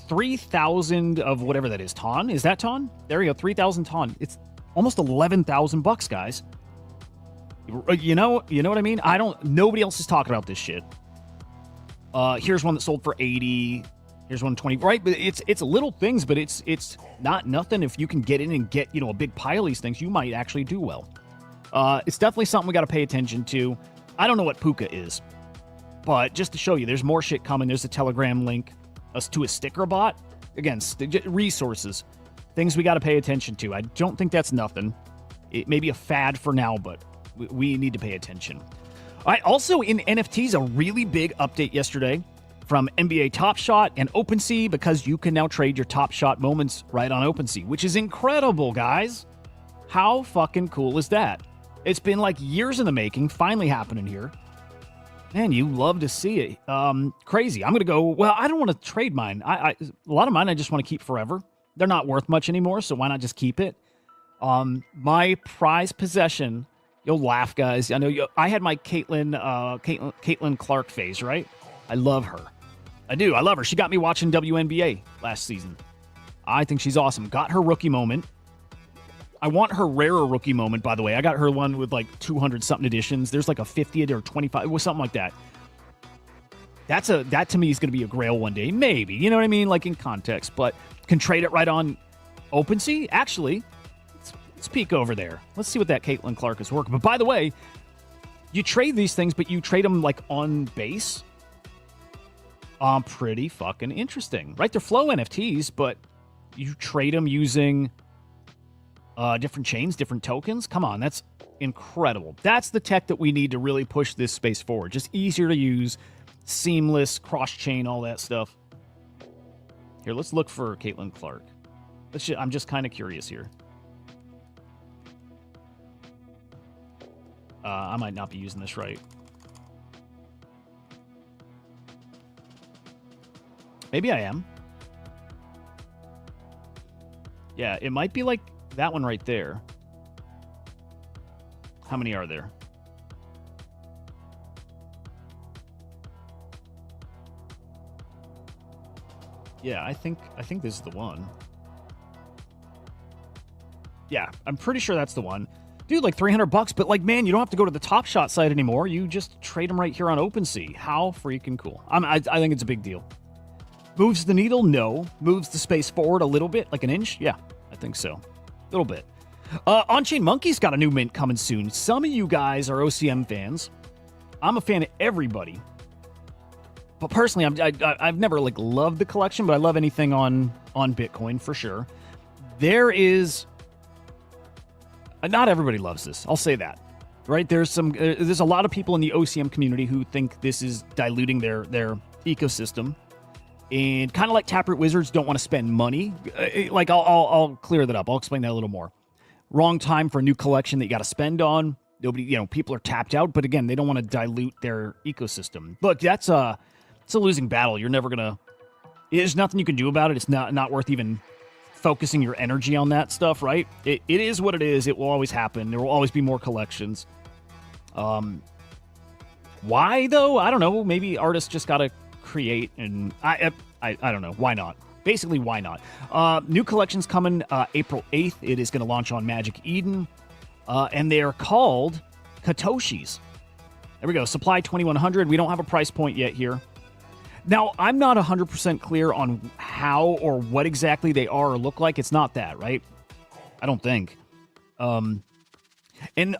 3,000 of whatever that is. Ton? Is that ton? There you go. 3,000 ton. It's almost $11,000, guys. You know what I mean? Nobody else is talking about this shit. Here's one that sold for 80. Here's one 20, right? But it's little things, but it's not nothing. If you can get in and get, a big pile of these things, you might actually do well. It's definitely something we got to pay attention to. I don't know what Puka is, but just to show you, there's more shit coming. There's a Telegram link to a sticker bot. Again, resources, things we got to pay attention to. I don't think that's nothing. It may be a fad for now, but we need to pay attention. All right, also in NFTs, a really big update yesterday from NBA Top Shot and OpenSea, because you can now trade your Top Shot moments right on OpenSea, which is incredible, guys. How fucking cool is that? It's been like years in the making, finally happening here. Man, you love to see it. Crazy. I'm going to go, well, I don't want to trade mine. A lot of mine I just want to keep forever. They're not worth much anymore, so why not just keep it? My prized possession, you'll laugh, guys. I know I had my Caitlin Clark phase, right? I love her. I do. I love her. She got me watching WNBA last season. I think she's awesome. Got her rookie moment. I want her rarer rookie moment, by the way. I got her one with like 200-something editions. There's like a 50 or 25, or something like that. That to me is going to be a grail one day. Maybe. You know what I mean? Like in context. But can trade it right on OpenSea? Actually, let's peek over there. Let's see what that Caitlin Clark is working. But by the way, you trade these things, but you trade them like on base. Pretty fucking interesting. Right? They're flow NFTs, but you trade them using different chains, different tokens. Come on, that's incredible. That's the tech that we need to really push this space forward. Just easier to use, seamless, cross-chain, all that stuff. Here, let's look for Caitlin Clark. I'm just kind of curious here. I might not be using this right. Maybe I am. Yeah, it might be like that one right there. How many are there? Yeah, I think this is the one. Yeah, I'm pretty sure that's the one. Dude, like $300, but like, man, you don't have to go to the Top Shot site anymore. You just trade them right here on OpenSea. How freaking cool. I think it's a big deal. Moves the needle? No. Moves the space forward a little bit, like an inch? Yeah, I think so. A little bit. On-Chain Monkey's got a new mint coming soon. Some of you guys are OCM fans. I'm a fan of everybody. But personally, I've never like loved the collection, but I love anything on Bitcoin for sure. There is... Not everybody loves this. I'll say that. Right? There's a lot of people in the OCM community who think this is diluting their ecosystem. And kind of like Taproot Wizards don't want to spend money. Like, I'll clear that up. I'll explain that a little more. Wrong time for a new collection that you got to spend on. Nobody, people are tapped out. But again, they don't want to dilute their ecosystem. Look, it's a losing battle. You're never going to... There's nothing you can do about it. It's not worth even focusing your energy on that stuff, right? It is what it is. It will always happen. There will always be more collections. Why, though? I don't know. Maybe artists just got to create, and I don't know. Why not? Basically, why not? New collections coming April 8th. It is going to launch on Magic Eden, and they are called Katoshis. There we go. Supply 2,100. We don't have a price point yet here. Now, I'm not 100% clear on how or what exactly they are or look like. It's not that, right? I don't think. And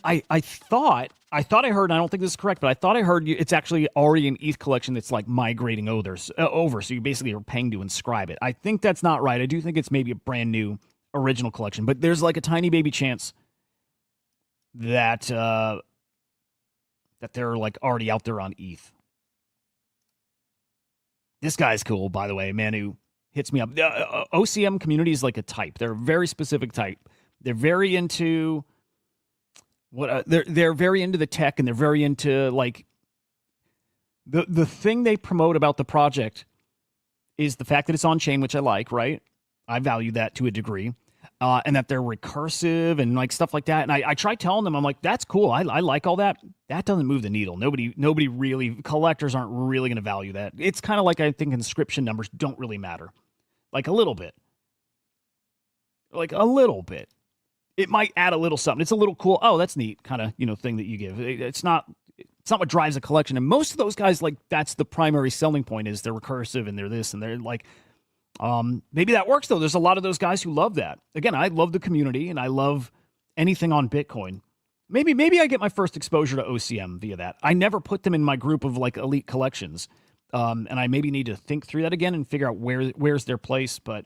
I thought I heard, and I don't think this is correct, but I thought I heard it's actually already an ETH collection that's like migrating over. So you basically are paying to inscribe it. I think that's not right. I do think it's maybe a brand new original collection, but there's like a tiny baby chance that that they're like already out there on ETH. This guy's cool, by the way. Manu hits me up. The OCM community is like a type. They're a very specific type. They're very into they're very into the tech, and they're very into like the thing they promote about the project is the fact that it's on chain, which I like, right? I value that to a degree. And that they're recursive and like stuff like that. And I try telling them, I'm like, that's cool. I like all that. That doesn't move the needle. Nobody really, collectors aren't really going to value that. It's kind of like, I think inscription numbers don't really matter. Like a little bit. Like a little bit. It might add a little something. It's a little cool. Oh, that's neat kind of, thing that you give. It's not what drives a collection. And most of those guys, like, that's the primary selling point is they're recursive and they're this and they're like, maybe that works though. There's a lot of those guys who love that. Again, I love the community and I love anything on Bitcoin. Maybe I get my first exposure to OCM via that. I never put them in my group of like elite collections. And I maybe need to think through that again and figure out where's their place. But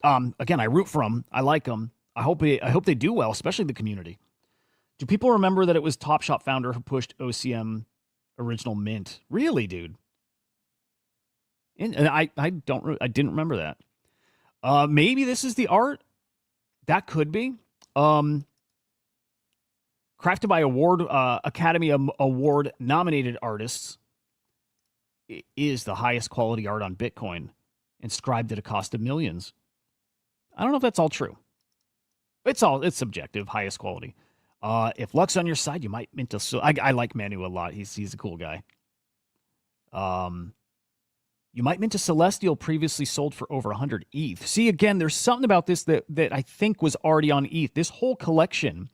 again, I root for them. I like them. I hope they do well, especially the community. Do people remember that it was Top Shop founder who pushed OCM original mint? Really, dude? And I didn't remember that. Maybe this is the art. That could be. Crafted by Academy Award nominated artists. It is the highest quality art on Bitcoin, inscribed at a cost of millions. I don't know if that's all true. It's subjective, highest quality. If luck's on your side, you might mint a. I like Manu a lot. He's a cool guy. You might mint a Celestial previously sold for over 100 ETH. See, again, there's something about this that I think was already on ETH. This whole collection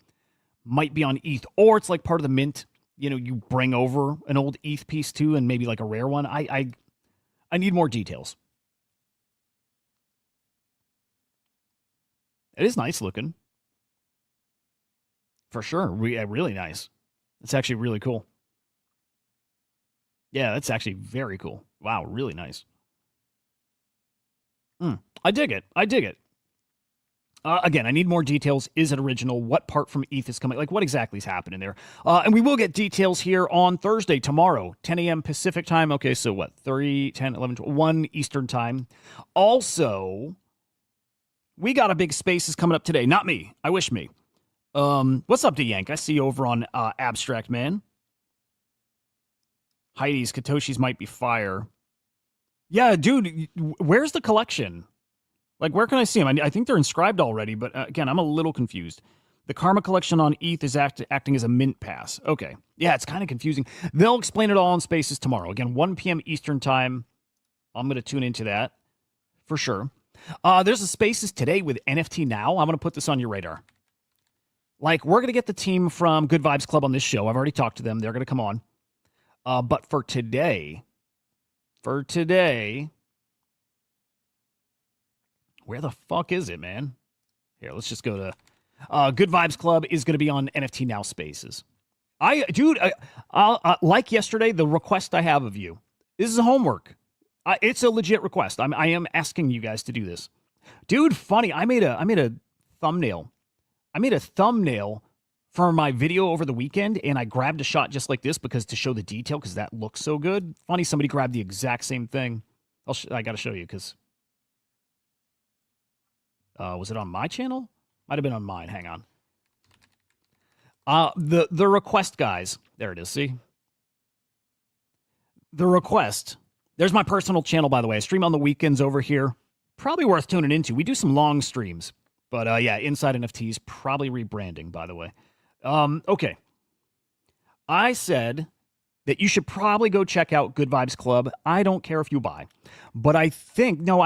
might be on ETH, or it's like part of the mint. You bring over an old ETH piece too, and maybe like a rare one. I need more details. It is nice looking. For sure. Really nice. It's actually really cool. Yeah, that's actually very cool. Wow, really nice. I dig it. Again, I need more details. Is it original? What part from ETH is coming? Like, what exactly is happening there? And we will get details here on Thursday, tomorrow, 10 a.m. Pacific time. Okay, so what? 3, 10, 11, 12, 1 Eastern time. Also, we got a big Spaces coming up today. Not me. I wish me. What's up to Yank? I see you over on Abstract Man. Heidi's Katoshi's might be fire. Yeah, dude, where's the collection? Like, where can I see them? I think they're inscribed already, but again, I'm a little confused. The Karma collection on ETH is acting as a mint pass. Okay. Yeah, it's kind of confusing. They'll explain it all in Spaces tomorrow. Again, 1 p.m. Eastern time. I'm going to tune into that for sure. There's a Spaces today with NFT Now. I'm going to put this on your radar. Like, we're going to get the team from Good Vibes Club on this show. I've already talked to them. They're going to come on. But for today, where the fuck is it, man? Here, let's just go to Good Vibes Club is going to be on NFT Now Spaces. Like yesterday, the request I have of you, this is homework. It's a legit request. I am asking you guys to do this. Dude, funny, I made a thumbnail. I made a thumbnail for my video over the weekend, and I grabbed a shot just like this to show the detail, because that looks so good. Funny, somebody grabbed the exact same thing. I got to show you, because was it on my channel? Might have been on mine. Hang on. The request, guys. There it is. See? The request. There's my personal channel, by the way. I stream on the weekends over here. Probably worth tuning into. We do some long streams. But yeah, Inside NFTs, probably rebranding, by the way. Okay. I said that you should probably go check out Good Vibes Club. I don't care if you buy. But I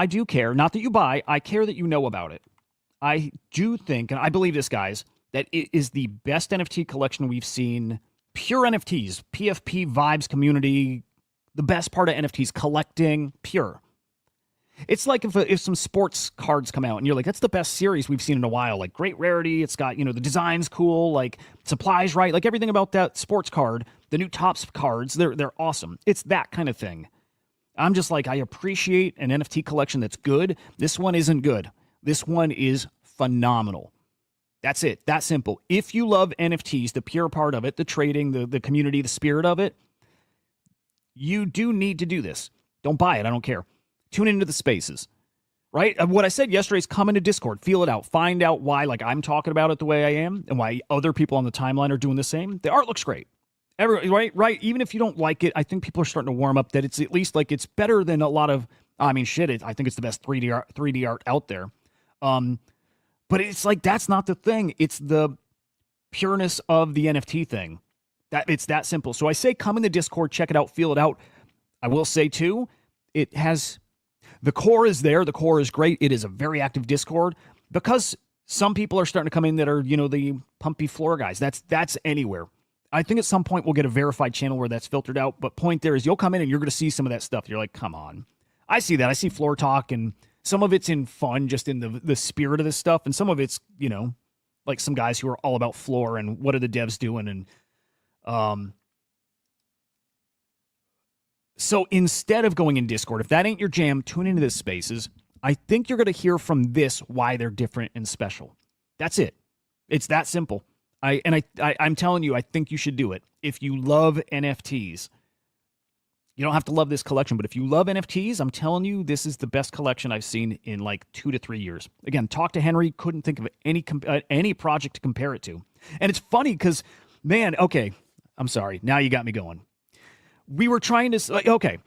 do care. Not that you buy. I care that you know about it. I do think, and I believe this, guys, that it is the best NFT collection we've seen. Pure NFTs, PFP vibes community, the best part of NFTs, collecting, pure. It's like if some sports cards come out and you're like, that's the best series we've seen in a while. Like, great rarity. It's got, the design's cool. Like, supplies right. Like, everything about that sports card, the new Topps cards, they're awesome. It's that kind of thing. I'm just like, I appreciate an NFT collection that's good. This one isn't good. This one is phenomenal. That's it. That simple. If you love NFTs, the pure part of it, the trading, the community, the spirit of it, you do need to do this. Don't buy it. I don't care. Tune into the spaces, right? What I said yesterday is come into Discord, feel it out, find out why, like I'm talking about it the way I am, and why other people on the timeline are doing the same. The art looks great. Right? Even if you don't like it, I think people are starting to warm up that it's at least like it's better than a lot of, I mean, shit, I think it's the best 3D art out there. But it's like, that's not the thing. It's the pureness of the NFT thing. It's that simple. So I say come in the Discord, check it out, feel it out. I will say too, it has, the core is there. The core is great. It is a very active Discord because some people are starting to come in that are, you know, the pumpy floor guys. That's anywhere. I think at some point we'll get a verified channel where that's filtered out. But point there is you'll come in and you're going to see some of that stuff. You're like, come on. I see that. I see floor talk, and some of it's in fun, just in the spirit of this stuff. And some of it's, you know, like some guys who are all about floor and what are the devs doing. And so instead of going in Discord, if that ain't your jam, tune into this spaces. I think you're going to hear from this why they're different and special. That's it. It's that simple. I'm telling you, I think you should do it. If you love NFTs, you don't have to love this collection, but if you love NFTs, I'm telling you, this is the best collection I've seen in like 2 to 3 years. Again, talk to Henry, couldn't think of any project to compare it to. And it's funny because, man, okay, I'm sorry. Now you got me going. We were trying to, okay,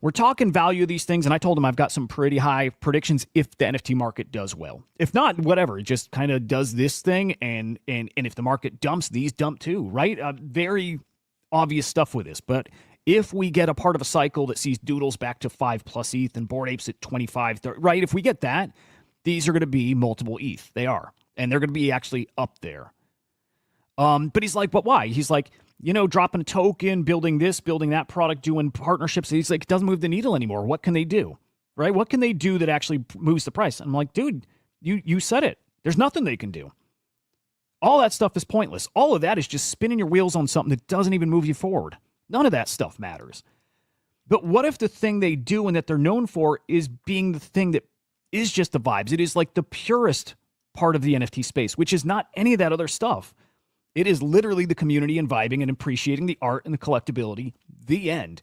we're talking value of these things, and I told him I've got some pretty high predictions if the NFT market does well. If not, whatever, it just kind of does this thing, and if the market dumps, these dump too, right? Very obvious stuff with this, but if we get a part of a cycle that sees Doodles back to 5+ ETH and Bored Apes at 25, 30, right? If we get that, these are going to be multiple ETH. They are, and they're going to be actually up there. But he's like, but why? He's like, you know, dropping a token, building this, building that product, doing partnerships. He's like, it doesn't move the needle anymore. What can they do? Right? What can they do that actually moves the price? I'm like, dude, you said it. There's nothing they can do. All that stuff is pointless. All of that is just spinning your wheels on something that doesn't even move you forward. None of that stuff matters. But what if the thing they do and that they're known for is being the thing that is just the vibes? It is like the purest part of the NFT space, which is not any of that other stuff. It is literally the community and vibing and appreciating the art and the collectability, the end.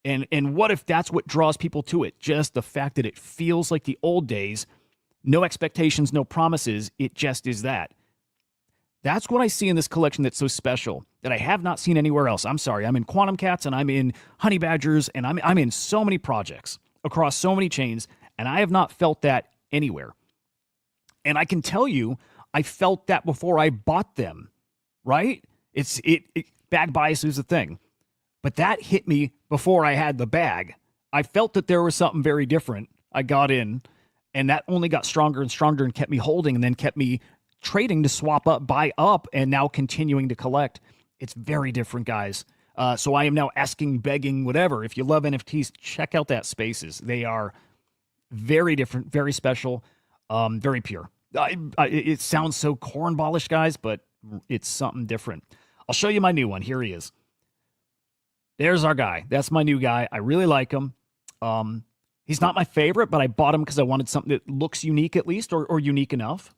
And what if that's what draws people to it? Just the fact that it feels like the old days, no expectations, no promises, it just is that. That's what I see in this collection that's so special that I have not seen anywhere else. I'm sorry, I'm in Quantum Cats and I'm in Honey Badgers and I'm in so many projects across so many chains, and I have not felt that anywhere. And I can tell you, I felt that before I bought them. Right? Bag bias is a thing. But that hit me before I had the bag. I felt that there was something very different. I got in, and that only got stronger and stronger and kept me holding and then kept me trading to swap up, buy up, and now continuing to collect. It's very different, guys. So I am now asking, begging, whatever. If you love NFTs, check out that Spaces. They are very different, very special, very pure. It sounds so cornballish, guys, but it's something different. I'll show you my new one. Here he is. There's our guy. That's my new guy. I really like him. He's not my favorite, but I bought him because I wanted something that looks unique at least, or unique enough.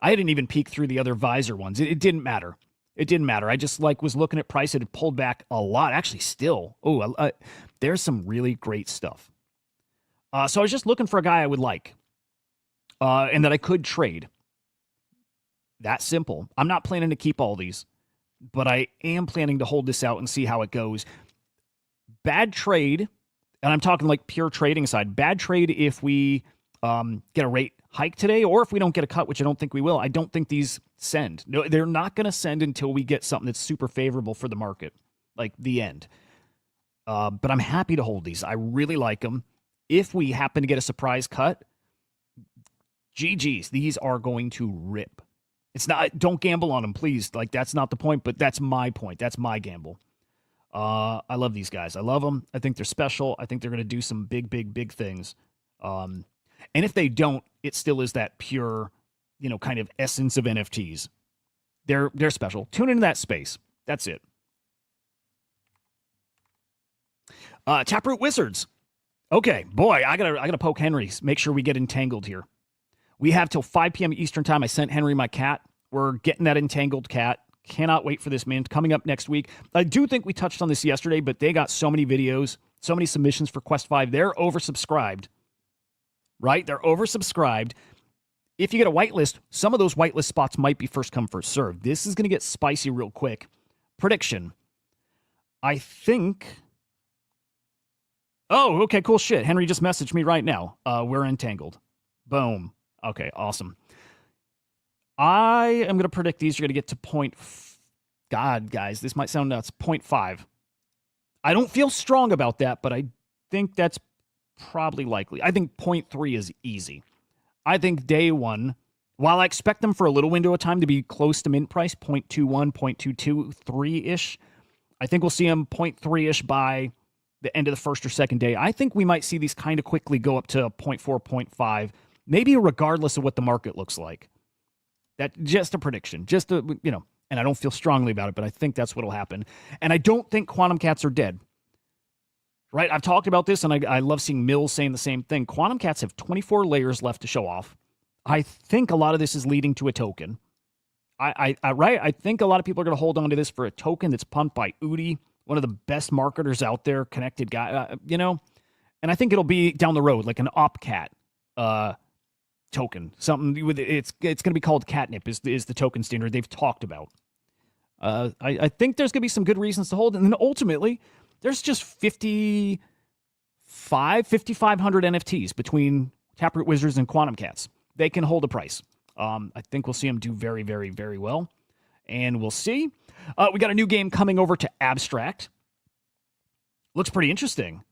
I didn't even peek through the other visor ones. It didn't matter. It didn't matter. I just was looking at price. It had pulled back a lot. Actually, still. Oh, there's some really great stuff. So I was just looking for a guy I would like, and that I could trade. That simple. I'm not planning to keep all these, but I am planning to hold this out and see how it goes. Bad trade, and I'm talking like pure trading side. Bad trade if we get a rate hike today, or if we don't get a cut, which I don't think we will. I don't think these send. No, they're not going to send until we get something that's super favorable for the market, like the end. But I'm happy to hold these. I really like them. If we happen to get a surprise cut, GG's, these are going to rip. It's not, don't gamble on them, please. Like, that's not the point, but that's my point. That's my gamble. I love these guys. I love them. I think they're special. I think they're going to do some big, big, big things. And if they don't, it still is that pure, kind of essence of NFTs. They're special. Tune into that space. That's it. Taproot Wizards. Okay, boy, I gotta poke Henry. Make sure we get entangled here. We have till 5 p.m. Eastern time. I sent Henry my cat. We're getting that entangled cat. Cannot wait for this, man. Coming up next week. I do think we touched on this yesterday, but they got so many videos, so many submissions for Quest 5. They're oversubscribed. right? They're oversubscribed. If you get a whitelist, some of those whitelist spots might be first come, first serve. This is going to get spicy real quick. Prediction. I think... Oh, okay, cool shit. Henry just messaged me right now. We're entangled. Boom. Okay, awesome. I am going to predict these are going to get to God, guys, this might sound nuts. 0.5. I don't feel strong about that, but I think that's probably likely. I think 0.3 is easy. I think day one, while I expect them for a little window of time to be close to mint price, 0.21, 0.223-ish, I think we'll see them 0.3-ish by the end of the first or second day. I think we might see these kind of quickly go up to 0.4, 0.5, maybe regardless of what the market looks like. That's just a prediction, and I don't feel strongly about it, but I think that's what'll happen. And I don't think quantum cats are dead. Right? I've talked about this, and I love seeing Mills saying the same thing. Quantum cats have 24 layers left to show off. I think a lot of this is leading to a token. I think a lot of people are going to hold on to this for a token that's pumped by Hudah, one of the best marketers out there, connected guy, And I think it'll be down the road, like an OpCat token. Something with it's going to be called Catnip is the token standard they've talked about. I think there's going to be some good reasons to hold it. And then ultimately, there's just 5,500 NFTs between Taproot Wizards and Quantum Cats. They can hold a price. I think we'll see them do very, very, very well. And we'll see. We got a new game coming over to Abstract. Looks pretty interesting.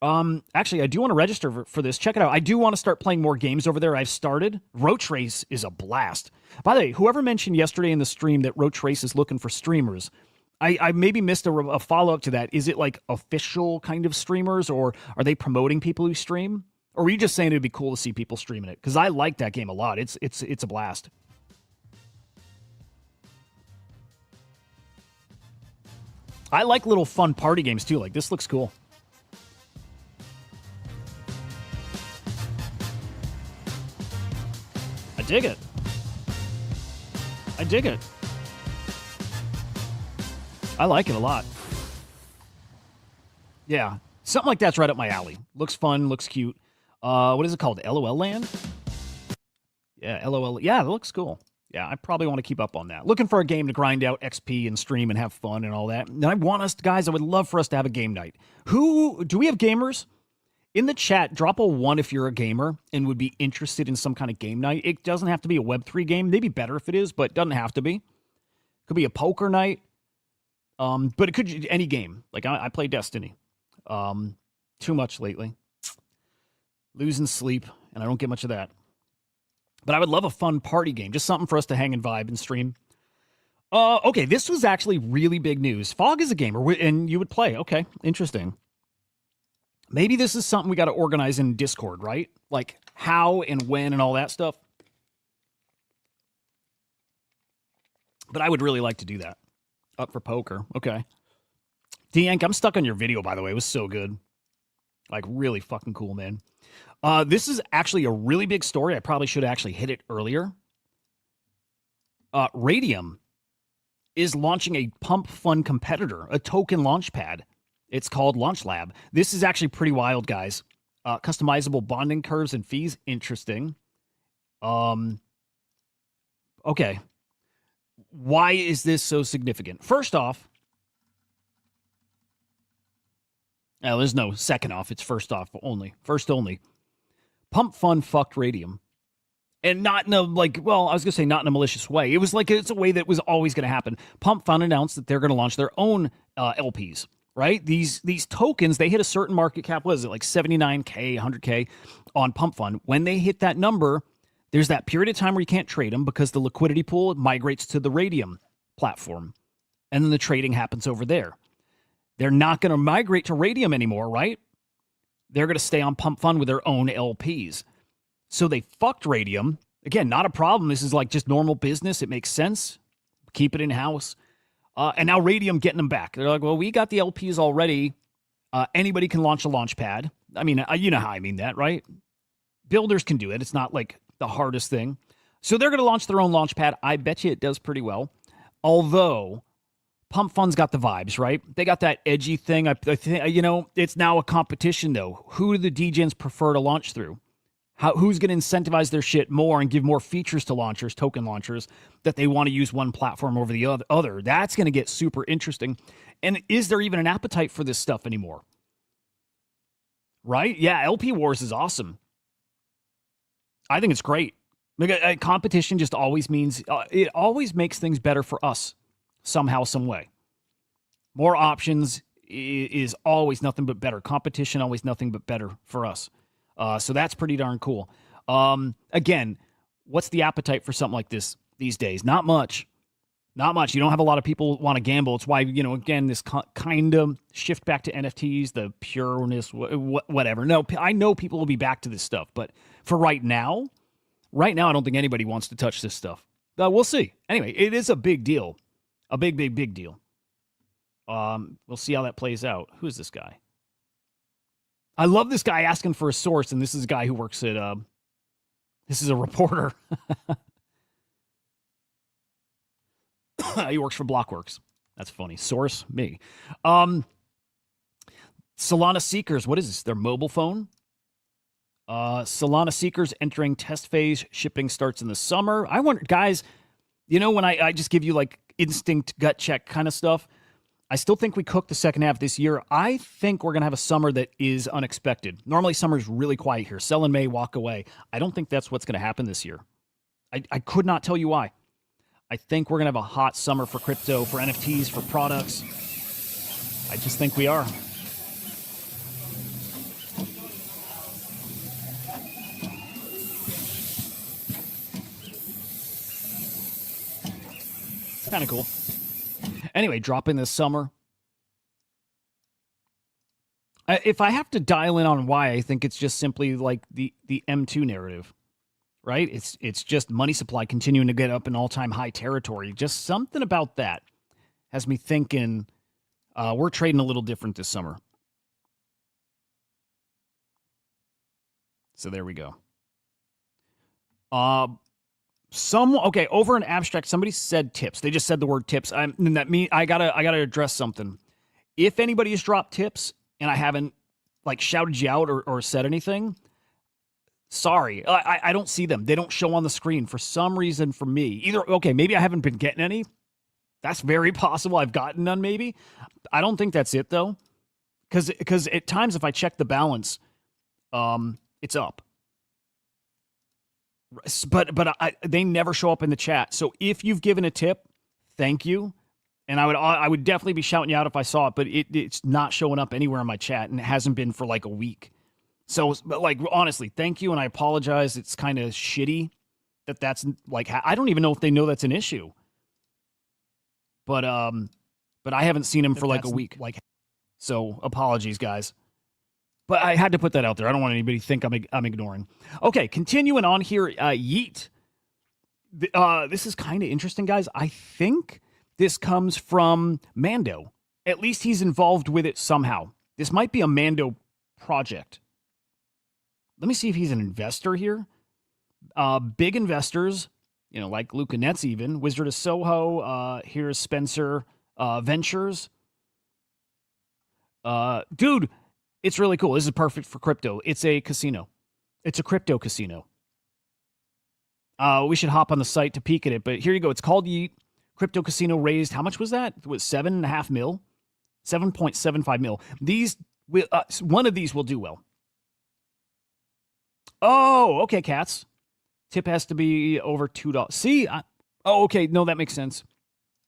Actually, I do want to register for this. Check it out. I do want to start playing more games over there. I've started. Roach Race is a blast. By the way, whoever mentioned yesterday in the stream that Roach Race is looking for streamers, I maybe missed a follow-up to that. Is it like official kind of streamers, or are they promoting people who stream? Or were you just saying it would be cool to see people streaming it? Because I like that game a lot. It's a blast. I like little fun party games too. Like, this looks cool. I dig it. I like it a lot. Yeah, something like that's right up my alley. Looks fun, looks cute. What is it called? LOL Land? Yeah, LOL. Yeah, it looks cool. Yeah, I probably want to keep up on that. Looking for a game to grind out XP and stream and have fun and all that. And I would love for us to have a game night. Do we have gamers? In the chat, drop a 1 if you're a gamer and would be interested in some kind of game night. It doesn't have to be a Web3 game. Maybe better if it is, but it doesn't have to be. Could be a poker night. But it could be any game. Like, I play Destiny. Too much lately. Losing sleep, and I don't get much of that. But I would love a fun party game. Just something for us to hang and vibe and stream. Okay, this was actually really big news. Fog is a gamer, and you would play. Okay, interesting. Maybe this is something we got to organize in Discord, right? Like how and when and all that stuff. But I would really like to do that. Up for poker. Okay. D-Yank, I'm stuck on your video, by the way. It was so good. Like, really fucking cool, man. This is actually a really big story. I probably should have actually hit it earlier. Radium is launching a pump fund competitor, a token launchpad. It's called Launch Lab. This is actually pretty wild, guys. Customizable bonding curves and fees. Interesting. Okay. Why is this so significant? First off, there's no second off. It's first off only. First only. Pump Fund fucked Radium. And not in a, like, well, I was going to say not in a malicious way. It was like, it's a way that was always going to happen. Pump Fund announced that they're going to launch their own LPs, right? These tokens, they hit a certain market cap. What is it, like 79K, 100K on Pump Fund? When they hit that number, there's that period of time where you can't trade them because the liquidity pool migrates to the Radium platform. And then the trading happens over there. They're not going to migrate to Radium anymore, right? They're going to stay on Pump Fund with their own LPs. So they fucked Radium. Again, not a problem. This is like just normal business. It makes sense. Keep it in-house. And now Radium getting them back. They're like, well, we got the LPs already. Anybody can launch a launch pad. I mean, you know how I mean that, right? Builders can do it. It's not like the hardest thing. So they're going to launch their own launch pad. I bet you it does pretty well. Although Pump Fund's got the vibes, right? They got that edgy thing. I think, you know, it's now a competition, though. Who do the degens prefer to launch through? Who's going to incentivize their shit more and give more features to launchers, token launchers, that they want to use one platform over the other? That's going to get super interesting. And is there even an appetite for this stuff anymore? Right? Yeah, LP Wars is awesome. I think it's great. Competition just always means, it always makes things better for us somehow, some way. More options is always nothing but better. Competition always nothing but better for us. So that's pretty darn cool. Again, what's the appetite for something like this these days? Not much. Not much. You don't have a lot of people want to gamble. It's why, you know, again, this kind of shift back to NFTs, the pureness, whatever. No, I know people will be back to this stuff. But for right now, I don't think anybody wants to touch this stuff. We'll see. Anyway, it is a big deal. A big, big, big deal. We'll see how that plays out. Who's this guy? I love this guy asking for a source, and this is a guy who works at, this is a reporter. He works for Blockworks. That's funny. Source, me. Solana Seekers, what is this? Their mobile phone? Solana Seekers entering test phase. Shipping starts in the summer. I wonder, guys, you know, when I just give you like instinct gut check kind of stuff, I still think we cook the second half this year. I think we're going to have a summer that is unexpected. Normally, summer's really quiet here. Sell in May, walk away. I don't think that's what's going to happen this year. I could not tell you why. I think we're going to have a hot summer for crypto, for NFTs, for products. I just think we are. It's kind of cool. Anyway, dropping this summer. If I have to dial in on why, I think it's just simply like the M2 narrative, right? It's just money supply continuing to get up in all-time high territory. Just something about that has me thinking we're trading a little different this summer. So there we go. Okay, over in Abstract, somebody said tips. They just said the word tips. I gotta address something. If anybody has dropped tips and I haven't like shouted you out or said anything, sorry. I don't see them. They don't show on the screen for some reason for me. Either, okay, maybe I haven't been getting any. That's very possible. I've gotten none maybe. I don't think that's it though. Because at times if I check the balance, it's up. But they never show up in the chat. So if you've given a tip, thank you. And I would definitely be shouting you out if I saw it, but it's not showing up anywhere in my chat, and it hasn't been for like a week. So, but like honestly, thank you, and I apologize. It's kind of shitty that's like, I don't even know if they know that's an issue. But I haven't seen him for like a week. Like, so apologies, guys. But I had to put that out there. I don't want anybody to think I'm ignoring. Okay, continuing on here. Yeet. This is kind of interesting, guys. I think this comes from Mando. At least he's involved with it somehow. This might be a Mando project. Let me see if he's an investor here. Big investors, you know, like Luca Netz even. Wizard of Soho. Here's Spencer Ventures. Dude, it's really cool. This is perfect for crypto. It's a casino. It's a crypto casino. We should hop on the site to peek at it, but here you go. It's called Yeet. Crypto casino raised, how much was that? It was 7.5 mil? 7.75 mil. These, one of these will do well. Oh, okay, cats. Tip has to be over $2. See? Okay. No, that makes sense.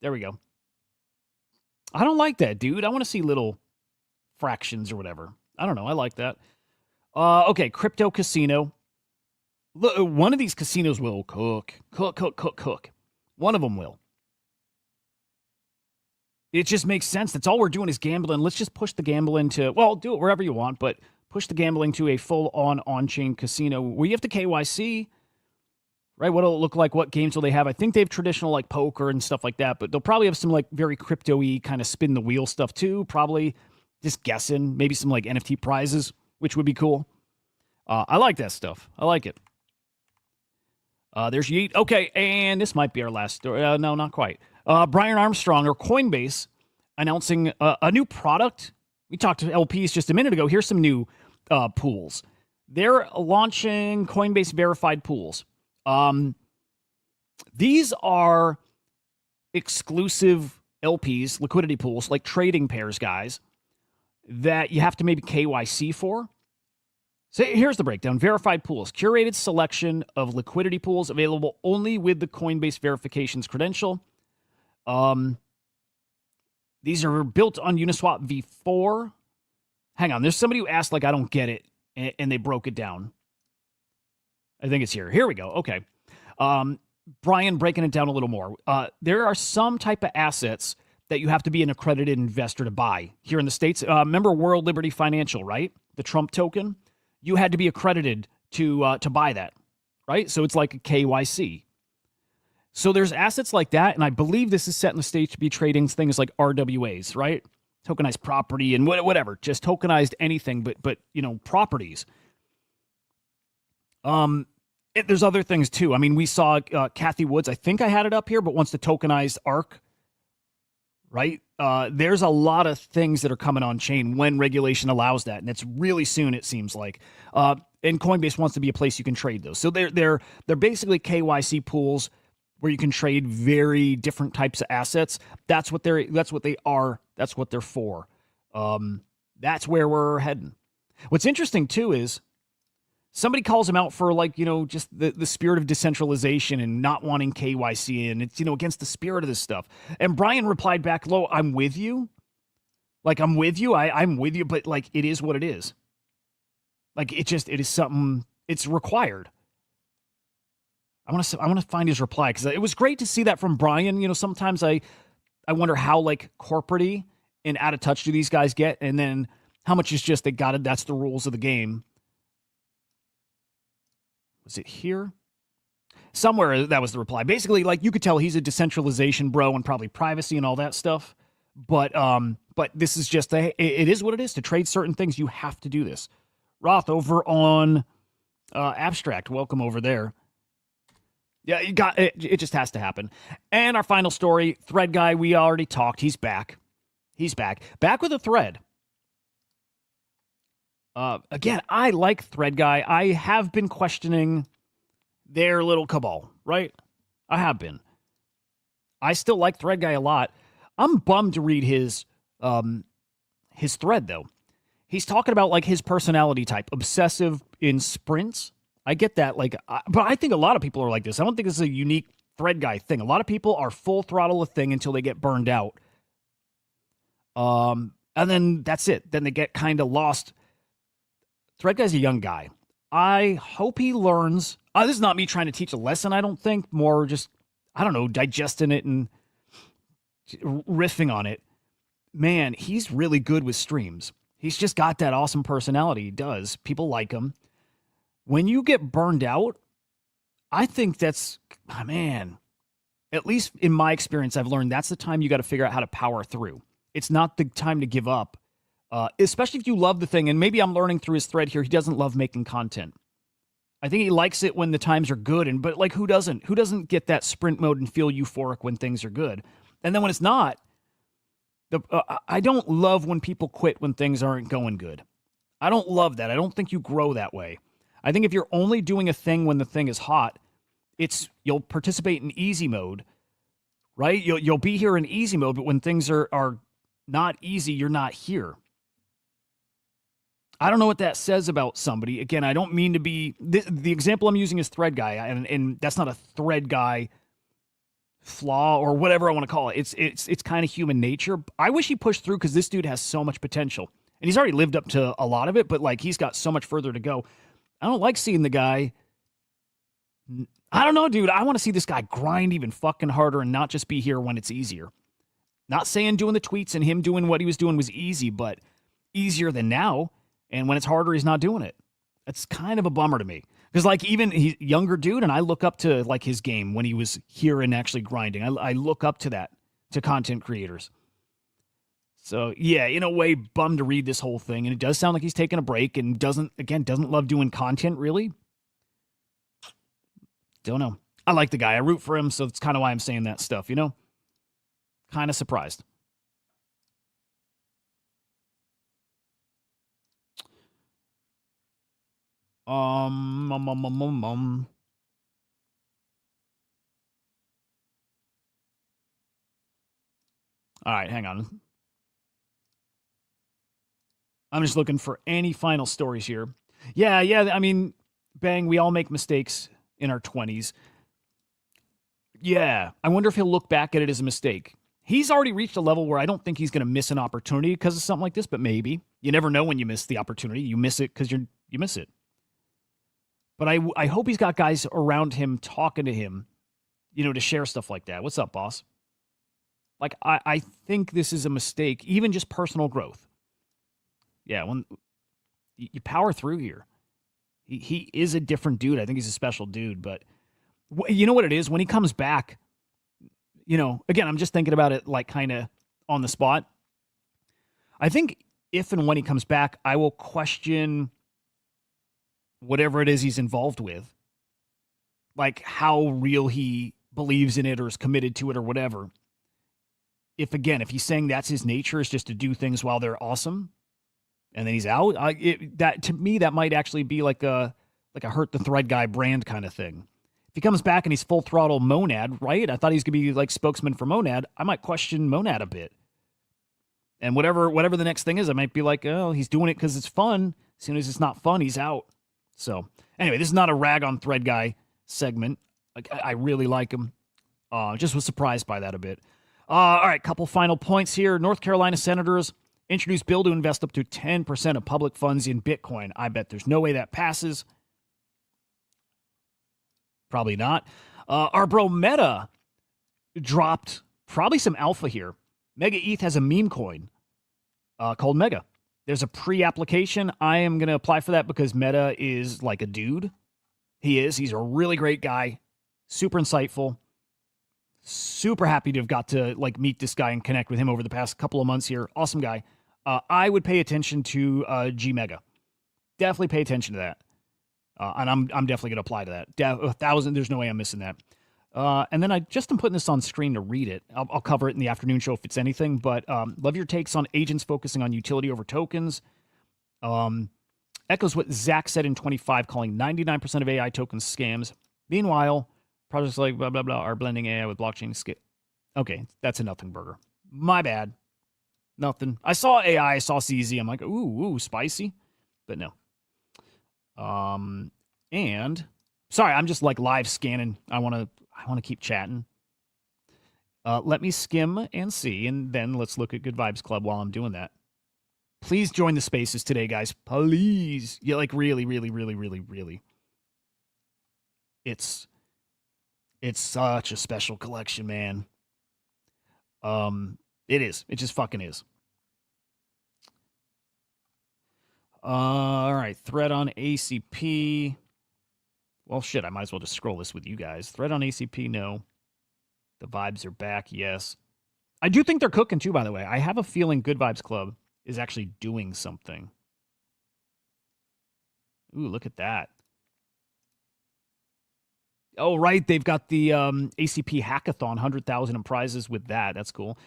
There we go. I don't like that, dude. I want to see little fractions or whatever. I don't know. I like that. Okay, crypto casino. Look, one of these casinos will cook. One of them will. It just makes sense. That's all we're doing is gambling. Let's just push the gambling to, well, do it wherever you want, but push the gambling to a full-on on-chain casino where you have to KYC, right? What'll it look like? What games will they have? I think they have traditional like poker and stuff like that, but they'll probably have some like very crypto-y kind of spin the wheel stuff too. Probably just guessing. Maybe some like NFT prizes, which would be cool. I like that stuff. I like it. There's Yeet. Okay, and this might be our last story. No, not quite. Brian Armstrong, or Coinbase, announcing a new product. We talked to LPs just a minute ago. Here's some new pools. They're launching Coinbase verified pools. These are exclusive LPs, liquidity pools, like trading pairs, guys, that you have to maybe KYC for. So here's the breakdown. Verified pools, curated selection of liquidity pools available only with the Coinbase verifications credential. These are built on Uniswap v4. Hang on, there's somebody who asked, like, I don't get it, and they broke it down. I think it's here. Here we go. Okay. Brian breaking it down a little more. There are some type of assets that you have to be an accredited investor to buy here in the States. Remember World Liberty Financial, right? The Trump token. You had to be accredited to buy that, right? So it's like a KYC. So there's assets like that, and I believe this is set in the stage to be trading things like RWAs, right? Tokenized property and whatever, just tokenized anything, but properties. There's other things too. I mean, we saw Kathy Woods. I think I had it up here, but wants to tokenize ARK, right? There's a lot of things that are coming on chain when regulation allows that, and it's really soon. It seems like. And Coinbase wants to be a place you can trade those. So they're basically KYC pools where you can trade very different types of assets. That's what they are. That's what they're for. That's where we're heading. What's interesting too is somebody calls them out for just the spirit of decentralization and not wanting KYC, and it's against the spirit of this stuff. And Brian replied back, "Lo, I'm with you. Like I'm with you. I'm with you, but like it is what it is. Like it is something. It's required." I want to find his reply because it was great to see that from Brian. Sometimes I wonder how corporate-y and out of touch do these guys get, and then how much is just they got it. That's the rules of the game. Was it here? Somewhere that was the reply. Basically, you could tell he's a decentralization bro and probably privacy and all that stuff. But this is just it is what it is. To trade certain things, you have to do this. Roth over on Abstract. Welcome over there. Yeah, you got it. It just has to happen. And our final story, Thread Guy. We already talked. He's back. He's back. Back with a thread. Again, I like Thread Guy. I have been questioning their little cabal, right? I have been. I still like Thread Guy a lot. I'm bummed to read his thread, though. He's talking about his personality type, obsessive in sprints. I get that, but I think a lot of people are like this. I don't think this is a unique Thread Guy thing. A lot of people are full throttle a thing until they get burned out. And then that's it. Then they get kind of lost. Thread Guy's a young guy. I hope he learns. This is not me trying to teach a lesson, I don't think. More just, I don't know, digesting it and riffing on it. Man, he's really good with streams. He's just got that awesome personality. He does. People like him. When you get burned out, I think that's, man, at least in my experience, I've learned that's the time you got to figure out how to power through. It's not the time to give up, especially if you love the thing. And maybe I'm learning through his thread here, he doesn't love making content. I think he likes it when the times are good. But who doesn't? Who doesn't get that sprint mode and feel euphoric when things are good? And then when it's not, I don't love when people quit when things aren't going good. I don't love that. I don't think you grow that way. I think if you're only doing a thing when the thing is hot, you'll participate in easy mode, right? You'll be here in easy mode, but when things are not easy, you're not here. I don't know what that says about somebody. Again, I don't mean to be the example I'm using is Thread Guy, and that's not a Thread Guy flaw or whatever I want to call it. It's kind of human nature. I wish he pushed through because this dude has so much potential, and he's already lived up to a lot of it. But he's got so much further to go. I don't like seeing the guy. I don't know, dude. I want to see this guy grind even fucking harder and not just be here when it's easier. Not saying doing the tweets and him doing what he was doing was easy, but easier than now. And when it's harder, he's not doing it. That's kind of a bummer to me. Because even he's a younger dude, and I look up to his game when he was here and actually grinding. I look up to that, to content creators. So, yeah, in a way, bummed to read this whole thing. And it does sound like he's taking a break and doesn't love doing content, really. Don't know. I like the guy. I root for him, so that's kind of why I'm saying that stuff, Kind of surprised. Um, um, um, um, um, um. All right, hang on. I'm just looking for any final stories here. Yeah. I mean, bang, we all make mistakes in our 20s. Yeah. I wonder if he'll look back at it as a mistake. He's already reached a level where I don't think he's going to miss an opportunity because of something like this, but maybe. You never know when you miss the opportunity. You miss it because you miss it. But I hope he's got guys around him talking to him, to share stuff like that. What's up, boss? Like, I think this is a mistake, even just personal growth. Yeah, when you power through here. He is a different dude. I think he's a special dude. But you know what it is? When he comes back, again, I'm just thinking about it like kind of on the spot. I think if and when he comes back, I will question whatever it is he's involved with. Like how real he believes in it or is committed to it or whatever. If he's saying that's his nature is just to do things while they're awesome and then he's out, that to me, that might actually be like a hurt the thread guy brand kind of thing. If he comes back and he's full throttle Monad, right? I thought he's going to be like spokesman for Monad. I might question Monad a bit. And whatever the next thing is, I might be like, oh, he's doing it because it's fun. As soon as it's not fun, he's out. So anyway, this is not a rag on thread guy segment. Like I really like him. Just was surprised by that a bit. All right, couple final points here. North Carolina senators introduced bill to invest up to 10% of public funds in Bitcoin. I bet there's no way that passes. Probably not. Our bro Meta dropped probably some alpha here. Mega ETH has a meme coin called Mega. There's a pre-application. I am going to apply for that because Meta is like a dude. He is. He's a really great guy. Super insightful. Super happy to have got to like meet this guy and connect with him over the past couple of months here. Awesome guy. I would pay attention to G Mega. Definitely pay attention to that. And I'm definitely going to apply to that. 1,000, there's no way I'm missing that. And then I just am putting this on screen to read it. I'll cover it in the afternoon show if it's anything, but love your takes on agents focusing on utility over tokens. Echoes what Zach said in 25, calling 99% of AI tokens scams. Meanwhile, projects like blah, blah, blah are blending AI with blockchain. Okay, that's a nothing burger. My bad. Nothing. I saw AI, I saw CZ. I'm like, ooh, spicy. But no. And sorry, I'm just like live scanning. I want to keep chatting. Let me skim and see, and then let's look at Good Vibes Club while I'm doing that. Please join the spaces today, guys. Please. Yeah, like really, really, really, really, really. It's such a special collection, man. It is. It just fucking is. All right, thread on ACP. Well, shit, I might as well just scroll this with you guys. Thread on ACP, no. The vibes are back, yes. I do think they're cooking too, by the way. I have a feeling Good Vibes Club is actually doing something. Ooh, look at that. Oh, right, they've got the ACP Hackathon, 100,000 in prizes with that. That's cool.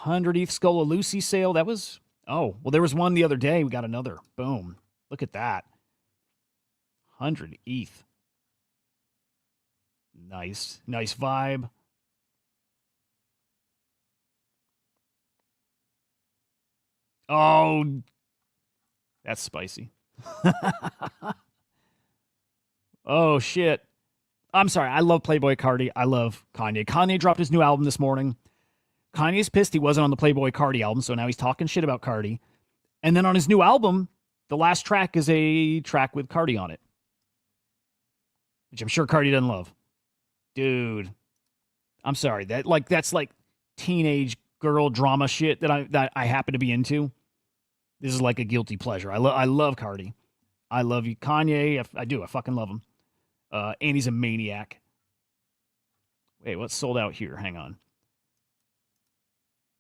100 ETH Skull Lucy sale. That was... Oh, well, there was one the other day. We got another. Boom. Look at that. 100 ETH. Nice. Nice vibe. Oh, that's spicy. Oh, shit. I'm sorry. I love Playboi Carti. I love Kanye. Kanye dropped his new album this morning. Kanye's pissed he wasn't on the Playboi Carti album, so now he's talking shit about Carti. And then on his new album, the last track is a track with Carti on it, which I'm sure Carti doesn't love. Dude, I'm sorry. That's like teenage girl drama shit that I happen to be into. This is like a guilty pleasure. I love Carti. I love you, Kanye. I do. I fucking love him. And he's a maniac. Wait, what's sold out here? Hang on.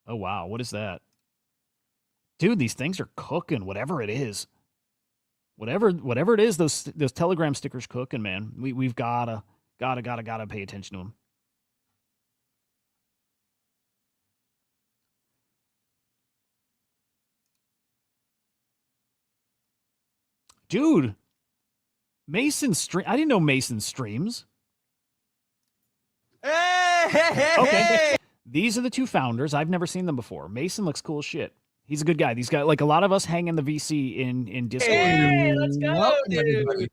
Oh, wow. What is that? Dude, these things are cooking, whatever it is. Whatever it is, those Telegram stickers cooking, man. We've gotta pay attention to them. Dude, Mason stream. I didn't know Mason streams. Hey! Okay. These are the two founders. I've never seen them before. Mason looks cool as shit. He's a good guy. These guys, like a lot of us hang in the VC in Discord. Hey, let's go, Welcome, dude. everybody.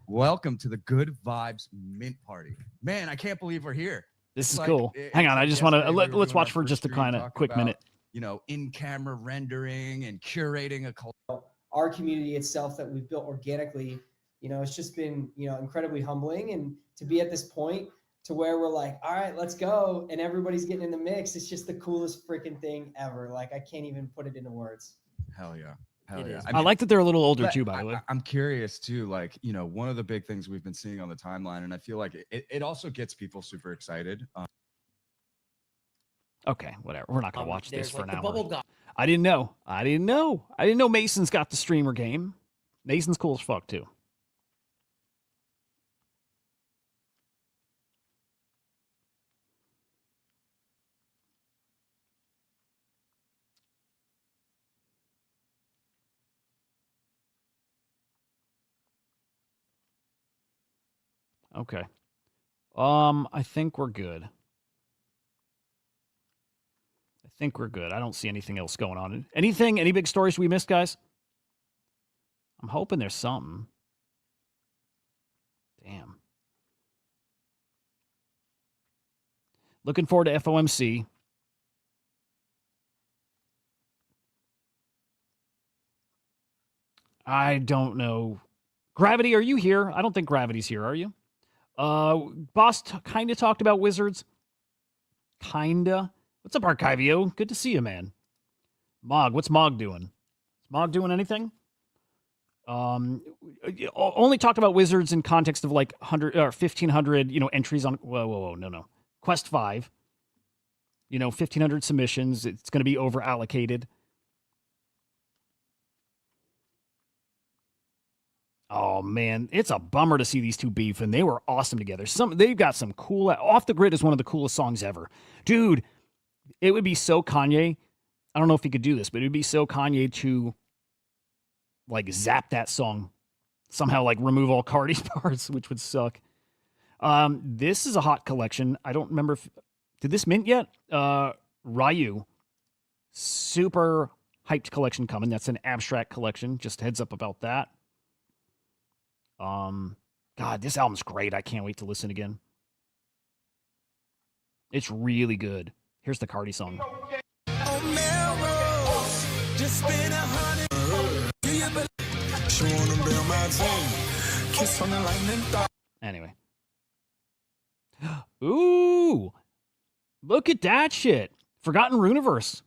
Welcome to the Good Vibes Mint Party. Man, I can't believe we're here. This It's is like- cool. it's Hang on. like I just want to yesterday we were let's doing watch our for first just a stream kind of talking quick about, minute. You know, in-camera rendering and curating a our community itself that we've built organically, you know, it's just been, you know, incredibly humbling. And to be at this point to where we're like, all right, let's go. And everybody's getting in the mix. It's just the coolest freaking thing ever. Like, I can't even put it into words. hell yeah. Hell It yeah. is. I like that they're a little older but too, by the way. I'm curious too, like, you know, one of the big things we've been seeing on the timeline, and I feel like it also gets people super excited. Okay, whatever. We're not gonna watch this There's for like an the hour. bubble gum. I didn't know Mason's got the streamer game. Mason's cool as fuck too. Okay. I think we're good. I don't see anything else going on. Any big stories we missed, guys? I'm hoping there's something. Damn. Looking forward to FOMC. I don't know. Gravity, are you here? I don't think Gravity's here, are you? Boss kind of talked about Wizards. Kinda. What's up, Archivio? Good to see you, man. Mog, what's Mog doing? Is Mog doing anything? Only talked about Wizards in context of like 100 or 1,500, you know, entries on. Whoa, no. Quest 5. You know, 1,500 submissions. It's going to be over allocated. Oh man, it's a bummer to see these two beef, and they were awesome together. They've got some cool. Off the Grid is one of the coolest songs ever, dude. It would be so Kanye. I don't know if he could do this, but it would be so Kanye to like zap that song somehow, like remove all Cardi's parts, which would suck. This is a hot collection. I don't remember if did this mint yet. Ryu, super hyped collection coming. That's an abstract collection. Just heads up about that. God, this album's great. I can't wait to listen again. It's really good. Here's the Cardi song. Anyway. Ooh, look at that shit. Forgotten Runiverse.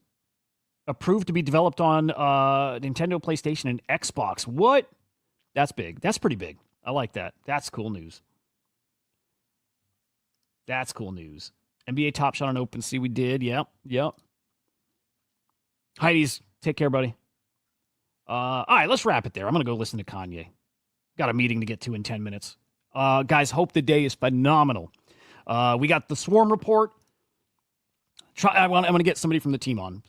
Approved to be developed on Nintendo, PlayStation, and Xbox. What? That's big. That's pretty big. I like that. That's cool news. That's cool news. NBA Top Shot on OpenSea. We did. Yep. Heidi's. Take care, buddy. All right, let's wrap it there. I'm going to go listen to Kanye. Got a meeting to get to in 10 minutes. Guys, hope the day is phenomenal. We got the Swarm report. I'm going to get somebody from the team on.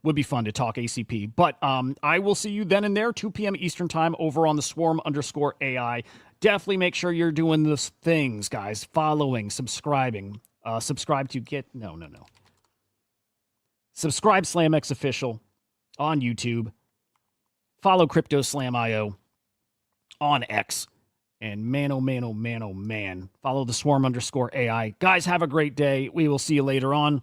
Would be fun to talk ACP. But I will see you then and there, 2 p.m. Eastern time over on the Swarm_AI. Definitely make sure you're doing the things, guys. Following, subscribing. Subscribe to get... No. Subscribe SlamX Official on YouTube. Follow CryptoSlam.io on X. And man, follow the Swarm_AI. Guys, have a great day. We will see you later on.